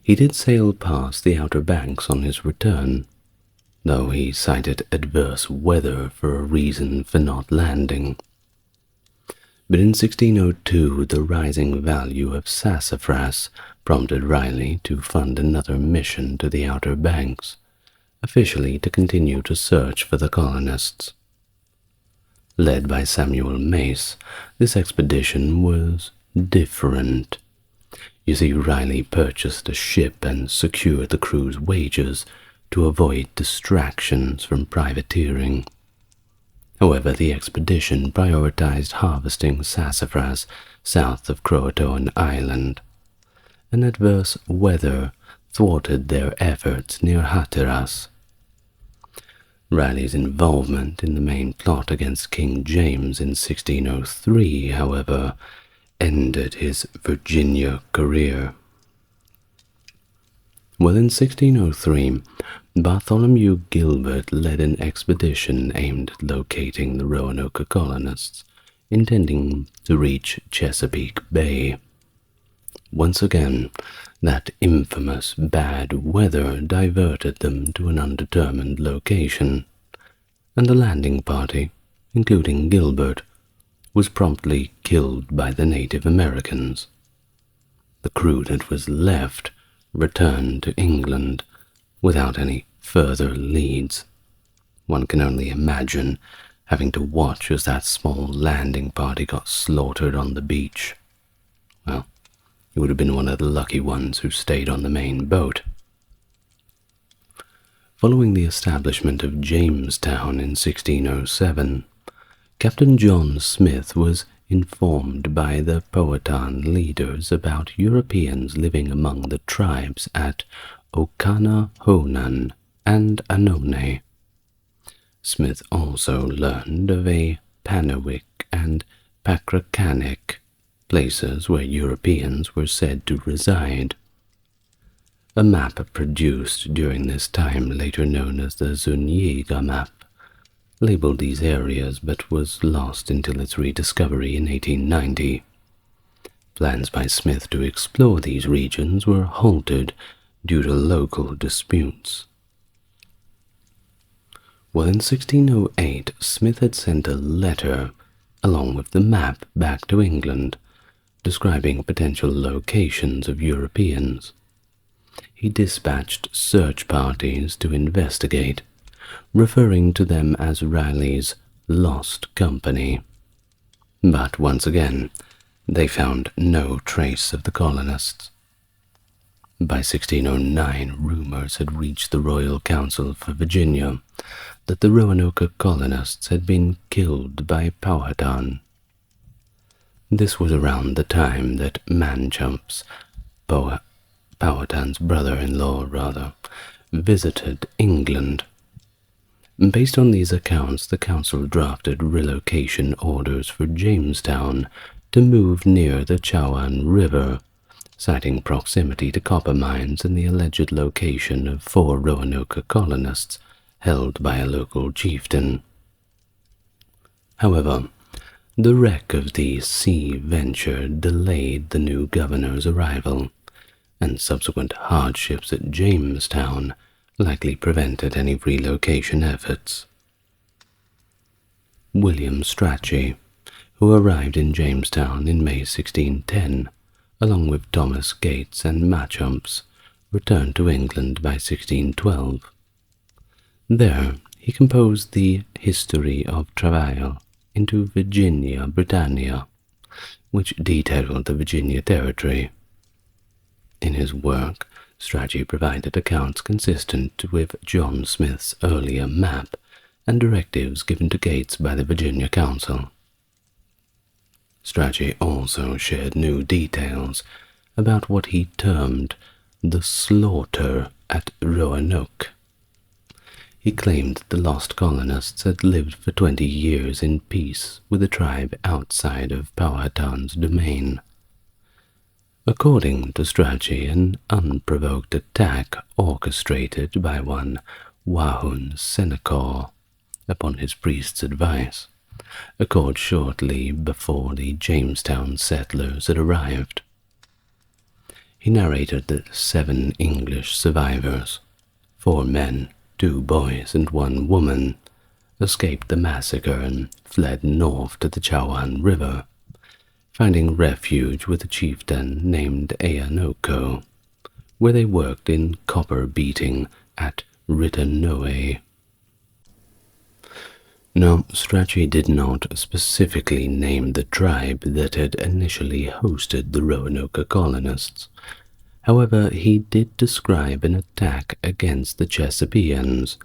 He did sail past the Outer Banks on his return, though he cited adverse weather for a reason for not landing. But in 1602, the rising value of sassafras prompted Raleigh to fund another mission to the Outer Banks, officially to continue to search for the colonists. Led by Samuel Mace, this expedition was different. You see, Raleigh purchased a ship and secured the crew's wages, to avoid distractions from privateering. However, the expedition prioritized harvesting sassafras south of Croatoan Island, and adverse weather thwarted their efforts near Hatteras. Raleigh's involvement in the main plot against King James in 1603, however, ended his Virginia career. Well, in 1603, Bartholomew Gilbert led an expedition aimed at locating the Roanoke colonists, intending to reach Chesapeake Bay. Once again, that infamous bad weather diverted them to an undetermined location, and the landing party, including Gilbert, was promptly killed by the Native Americans. The crew that was left returned to England without any further leads. One can only imagine having to watch as that small landing party got slaughtered on the beach. Well, you would have been one of the lucky ones who stayed on the main boat. Following the establishment of Jamestown in 1607, Captain John Smith was informed by the Powhatan leaders about Europeans living among the tribes at Okanahonan and Annone. Smith also learned of a Panawick and Pakrakanik, places where Europeans were said to reside. A map produced during this time, later known as the Zuniga map, labeled these areas but was lost until its rediscovery in 1890. Plans by Smith to explore these regions were halted due to local disputes. Well, in 1608, Smith had sent a letter along with the map back to England, describing potential locations of Europeans. He dispatched search parties to investigate, referring to them as Raleigh's Lost Company. But once again, they found no trace of the colonists. By 1609, rumors had reached the Royal Council for Virginia that the Roanoke colonists had been killed by Powhatan. This was around the time that Manchumps, Powhatan's brother-in-law, visited England. Based on these accounts, the council drafted relocation orders for Jamestown to move near the Chowan River, citing proximity to copper mines and the alleged location of 4 Roanoke colonists held by a local chieftain. However, the wreck of the sea venture delayed the new governor's arrival, and subsequent hardships at Jamestown likely prevented any relocation efforts. William Strachey, who arrived in Jamestown in May 1610, along with Thomas Gates and Machumps, returned to England by 1612. There, he composed the History of Travail into Virginia Britannia, which detailed the Virginia Territory. In his work, Strachey provided accounts consistent with John Smith's earlier map and directives given to Gates by the Virginia Council. Strachey also shared new details about what he termed the slaughter at Roanoke. He claimed that the lost colonists had lived for 20 years in peace with a tribe outside of Powhatan's domain. According to Strachey, an unprovoked attack orchestrated by one Wahun Senecor, upon his priest's advice, occurred shortly before the Jamestown settlers had arrived. He narrated that 7 English survivors, 4 men, 2 boys, and 1 woman, escaped the massacre and fled north to the Chowan River, finding refuge with a chieftain named Eanoko, where they worked in copper beating at Ritanoe. Now, Strachey did not specifically name the tribe that had initially hosted the Roanoke colonists, However, he did describe an attack against the Chesapeakeans,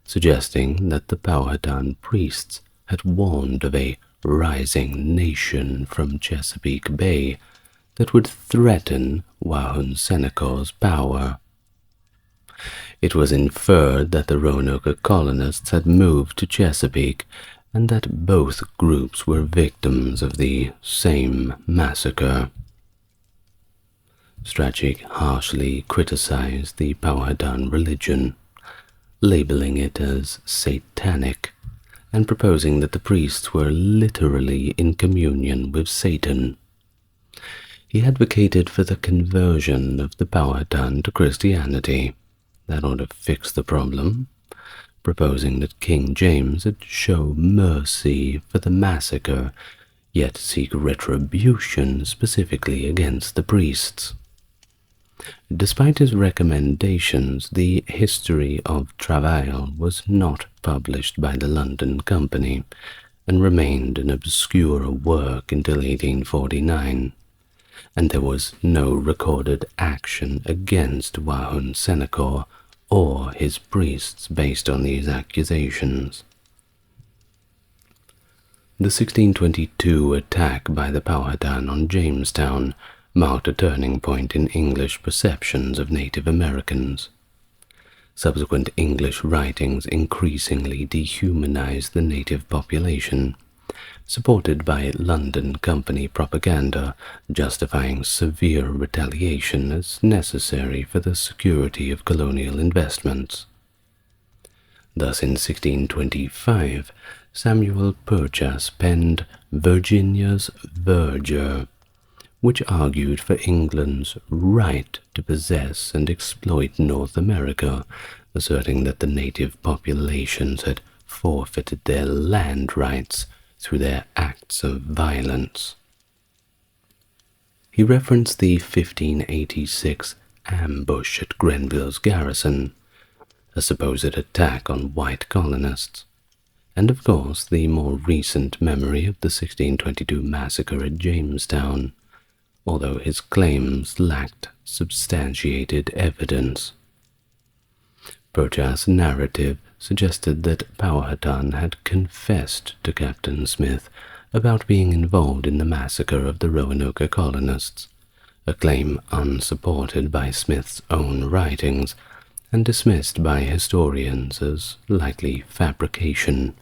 suggesting that the Powhatan priests had warned of a rising nation from Chesapeake Bay that would threaten Wahun Seneca's power. It was inferred that the Roanoke colonists had moved to Chesapeake and that both groups were victims of the same massacre. Strachey harshly criticized the Powhatan religion, labeling it as satanic, and proposing that the priests were literally in communion with Satan. He advocated for the conversion of the Powhatan to Christianity. That ought to fix the problem, proposing that King James would show mercy for the massacre, yet seek retribution specifically against the priests. Despite his recommendations, the History of Travail was not published by the London Company and remained an obscure work until 1849, and there was no recorded action against Wahun Seneca or his priests based on these accusations. The 1622 attack by the Powhatan on Jamestown marked a turning point in English perceptions of Native Americans. Subsequent English writings increasingly dehumanized the native population, supported by London Company propaganda justifying severe retaliation as necessary for the security of colonial investments. Thus, in 1625, Samuel Purchas penned Virginia's Verger, which argued for England's right to possess and exploit North America, asserting that the native populations had forfeited their land rights through their acts of violence. He referenced the 1586 ambush at Grenville's garrison, a supposed attack on white colonists, and of course the more recent memory of the 1622 massacre at Jamestown, although his claims lacked substantiated evidence. Purchas' narrative suggested that Powhatan had confessed to Captain Smith about being involved in the massacre of the Roanoke colonists, a claim unsupported by Smith's own writings and dismissed by historians as likely fabrication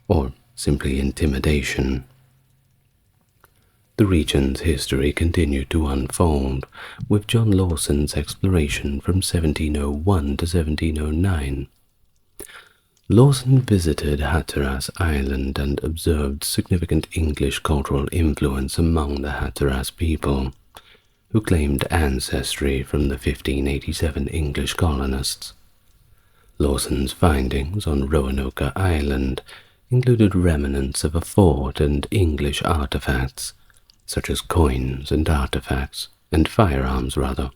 or simply intimidation. The region's history continued to unfold, with John Lawson's exploration from 1701 to 1709. Lawson visited Hatteras Island and observed significant English cultural influence among the Hatteras people, who claimed ancestry from the 1587 English colonists. Lawson's findings on Roanoke Island included remnants of a fort and English artifacts, such as coins and artifacts, and firearms rather,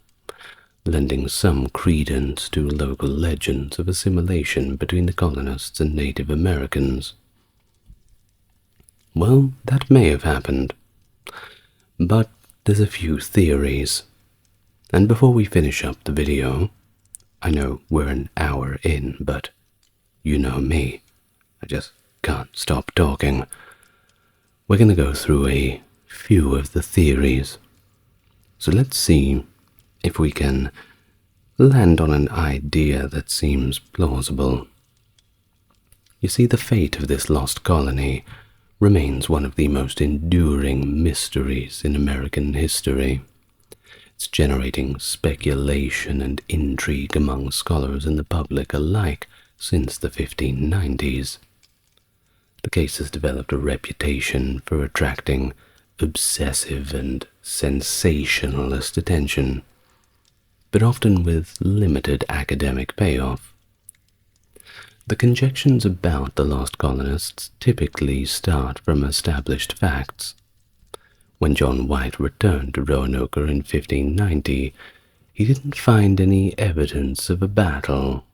lending some credence to local legends of assimilation between the colonists and Native Americans. Well, that may have happened, but there's a few theories. And before we finish up the video, I know we're an hour in, but you know me, I just can't stop talking. We're going to go through a few of the theories. So let's see if we can land on an idea that seems plausible. You see, the fate of this lost colony remains one of the most enduring mysteries in American history. It's generating speculation and intrigue among scholars and the public alike since the 1590s. The case has developed a reputation for attracting obsessive and sensationalist attention, but often with limited academic payoff. The conjectures about the lost colonists typically start from established facts. When John White returned to Roanoke in 1590, he didn't find any evidence of a battle,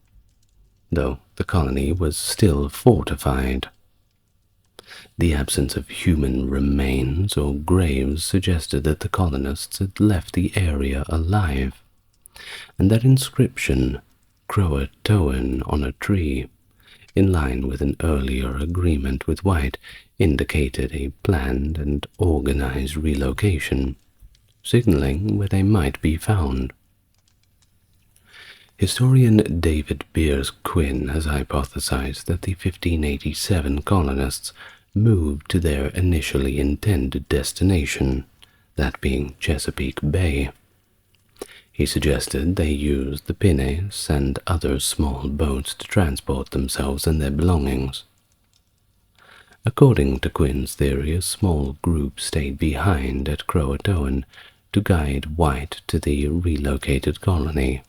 though the colony was still fortified. The absence of human remains or graves suggested that the colonists had left the area alive. and that inscription, Croatoan on a tree, in line with an earlier agreement with White, indicated a planned and organized relocation, signaling where they might be found. Historian David Beers Quinn has hypothesized that the 1587 colonists moved to their initially intended destination, that being Chesapeake Bay. He suggested they used the pinnace and other small boats to transport themselves and their belongings. According to Quinn's theory, a small group stayed behind at Croatoan to guide White to the relocated colony.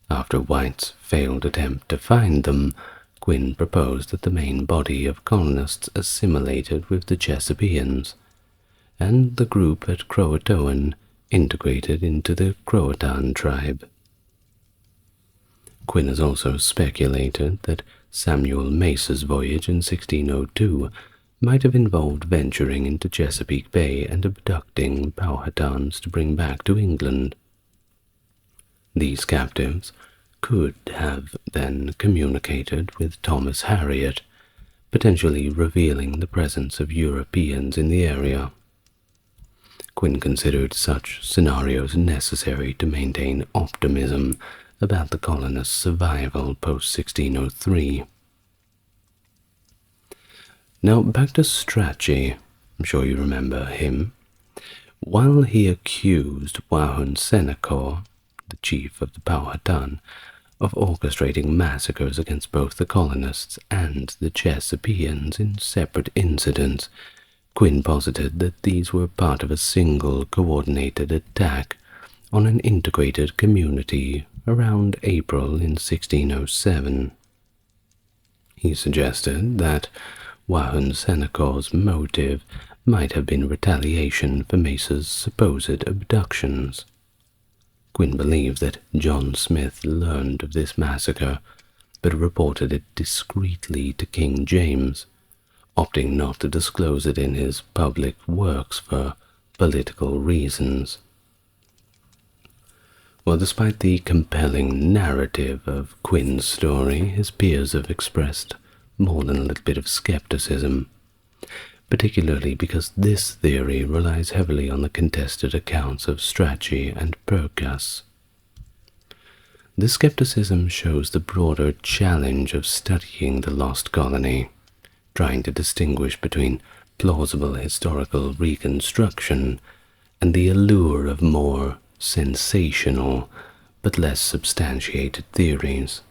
After White's failed attempt to find them, Quinn proposed that the main body of colonists assimilated with the Chesapeakeans, and the group at Croatoan integrated into the Croatoan tribe. Quinn has also speculated that Samuel Mace's voyage in 1602 might have involved venturing into Chesapeake Bay and abducting Powhatans to bring back to England. These captives could have then communicated with Thomas Harriot, potentially revealing the presence of Europeans in the area. Quinn considered such scenarios necessary to maintain optimism about the colonists' survival post-1603. Now back to Strachey. I'm sure you remember him. While he accused Wahun Senancour, the chief of the Powhatan, of orchestrating massacres against both the colonists and the Chesapeakeans in separate incidents, Quinn posited that these were part of a single coordinated attack on an integrated community around April in 1607. He suggested that Wahun Senancour's motive might have been retaliation for Mace's supposed abductions. Quinn believed that John Smith learned of this massacre, but reported it discreetly to King James, opting not to disclose it in his public works for political reasons. Well, despite the compelling narrative of Quinn's story, his peers have expressed more than a little bit of skepticism, particularly because this theory relies heavily on the contested accounts of Strachey and Purchas. This skepticism shows the broader challenge of studying the lost colony, trying to distinguish between plausible historical reconstruction and the allure of more sensational but less substantiated theories.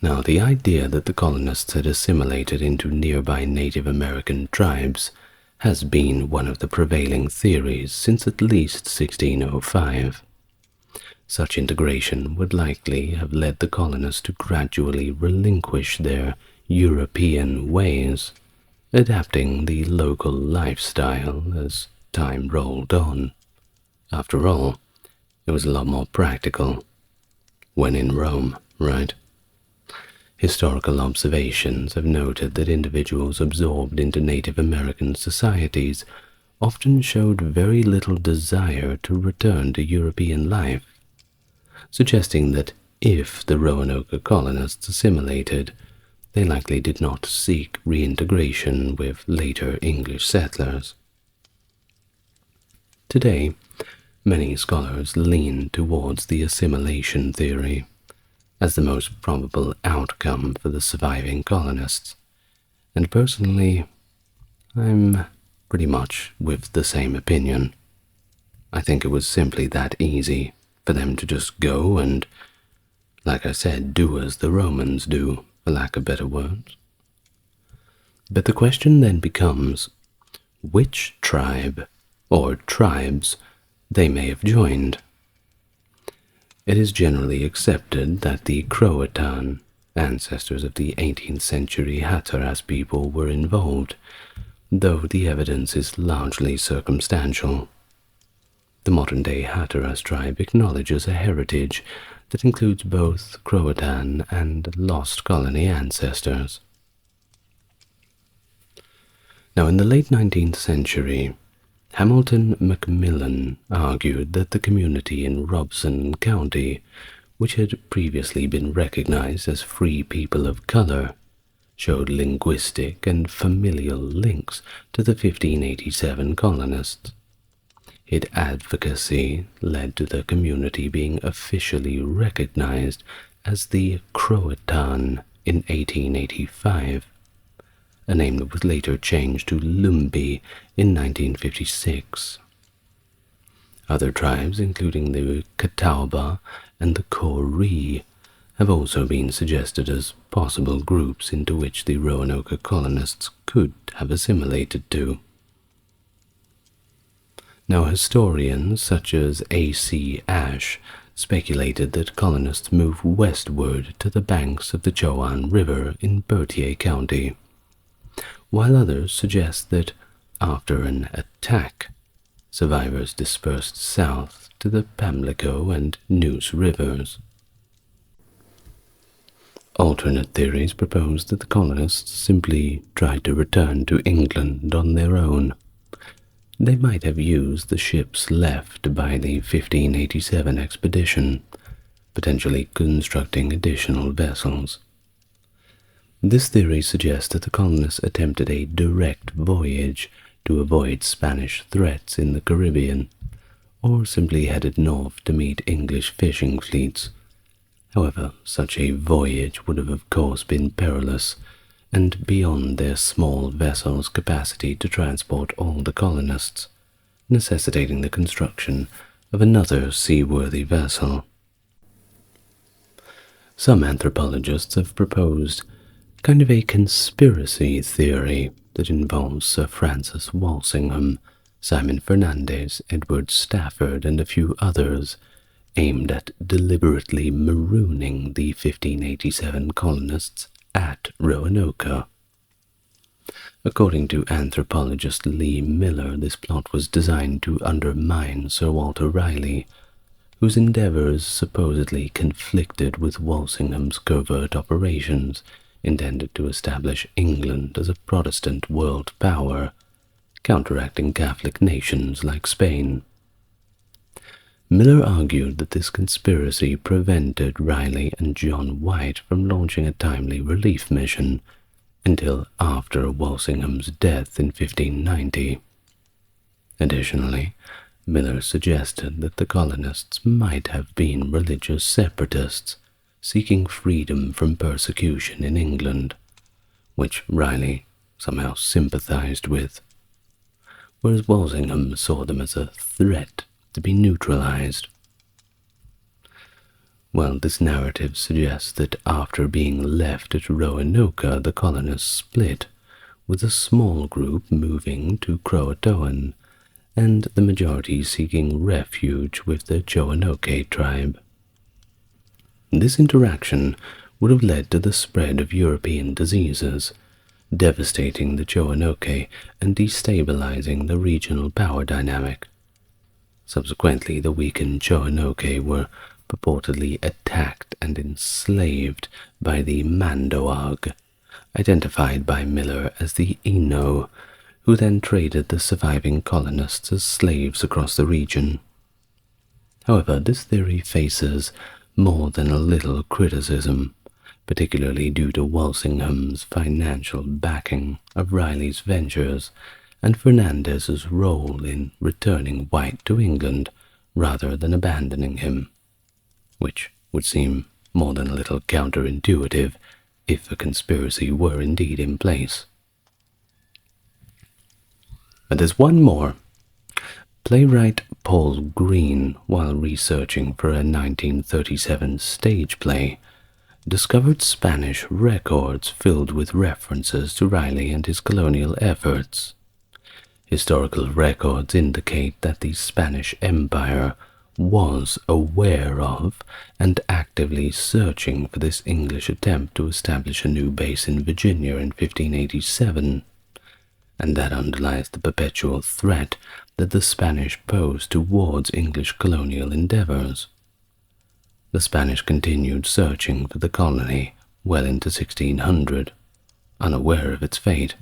Now, the idea that the colonists had assimilated into nearby Native American tribes has been one of the prevailing theories since at least 1605. Such integration would likely have led the colonists to gradually relinquish their European ways, adapting the local lifestyle as time rolled on. After all, it was a lot more practical. When in Rome, right? Historical observations have noted that individuals absorbed into Native American societies often showed very little desire to return to European life, suggesting that if the Roanoke colonists assimilated, they likely did not seek reintegration with later English settlers. Today, many scholars lean towards the assimilation theory as the most probable outcome for the surviving colonists, and personally, I'm pretty much with the same opinion. I think it was simply that easy for them to just go and, like I said, do as the Romans do, for lack of better words. But the question then becomes, which tribe or tribes they may have joined. It is generally accepted that the Croatoan, ancestors of the 18th century Hatteras people, were involved, though the evidence is largely circumstantial. The modern-day Hatteras tribe acknowledges a heritage that includes both Croatoan and Lost Colony ancestors. Now, in the late 19th century, Hamilton Macmillan argued that the community in Robson County, which had previously been recognized as free people of color, showed linguistic and familial links to the 1587 colonists. Its advocacy led to the community being officially recognized as the Croatoan in 1885, a name that was later changed to Lumbee in 1956. Other tribes, including the Catawba and the Coree, have also been suggested as possible groups into which the Roanoke colonists could have assimilated to. Now, historians such as A.C. Ashe speculated that colonists moved westward to the banks of the Chowan River in Berthier County, while others suggest that after an attack, survivors dispersed south to the Pamlico and Neuse rivers. Alternate theories propose that the colonists simply tried to return to England on their own. They might have used the ships left by the 1587 expedition, potentially constructing additional vessels. This theory suggests that the colonists attempted a direct voyage to avoid Spanish threats in the Caribbean, or simply headed north to meet English fishing fleets. However, such a voyage would have of course been perilous, and beyond their small vessel's capacity to transport all the colonists, necessitating the construction of another seaworthy vessel. Some anthropologists have proposed kind of a conspiracy theory that involves Sir Francis Walsingham, Simon Fernandez, Edward Stafford, and a few others, aimed at deliberately marooning the 1587 colonists at Roanoke. According to anthropologist Lee Miller, this plot was designed to undermine Sir Walter Raleigh, whose endeavors supposedly conflicted with Walsingham's covert operations intended to establish England as a Protestant world power, counteracting Catholic nations like Spain. Miller argued that this conspiracy prevented Raleigh and John White from launching a timely relief mission until after Walsingham's death in 1590. Additionally, Miller suggested that the colonists might have been religious separatists seeking freedom from persecution in England, which Raleigh somehow sympathized with, whereas Walsingham saw them as a threat to be neutralized. Well, this narrative suggests that after being left at Roanoke, the colonists split, with a small group moving to Croatoan, and the majority seeking refuge with the Roanoke tribe. This interaction would have led to the spread of European diseases, devastating the Roanoke and destabilizing the regional power dynamic. Subsequently, the weakened Roanoke were purportedly attacked and enslaved by the Mandoag, identified by Miller as the Eno, who then traded the surviving colonists as slaves across the region. However, this theory faces more than a little criticism, particularly due to Walsingham's financial backing of Raleigh's ventures and Fernandez's role in returning White to England rather than abandoning him, which would seem more than a little counterintuitive if a conspiracy were indeed in place. But there's one more. Playwright Paul Green, while researching for a 1937 stage play, discovered Spanish records filled with references to Raleigh and his colonial efforts. Historical records indicate that the Spanish Empire was aware of and actively searching for this English attempt to establish a new base in Virginia in 1587, and that underlies the perpetual threat that the Spanish posed towards English colonial endeavors. The Spanish continued searching for the colony well into 1600, unaware of its fate,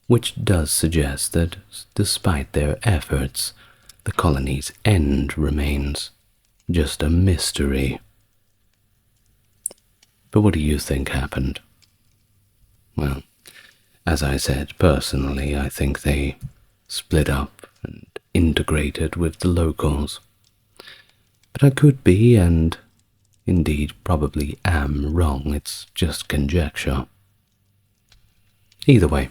which does suggest that despite their efforts, the colony's end remains just a mystery. But what do you think happened? Well, as I said, personally, I think they split up and integrated with the locals. But I could be, and indeed probably am, wrong. It's just conjecture. Either way,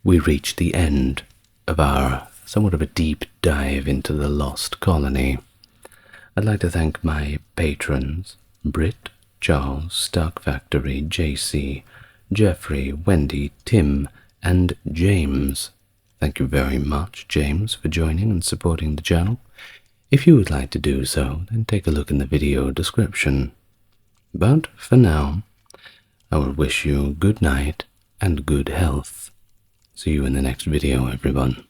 we reach the end of our somewhat of a deep dive into the Lost Colony. I'd like to thank my patrons, Britt, Charles, Stark Factory, JC, Jeffrey, Wendy, Tim, and James. Thank you very much, James, for joining and supporting the channel. If you would like to do so, then take a look in the video description. But for now, I will wish you good night and good health. See you in the next video, everyone.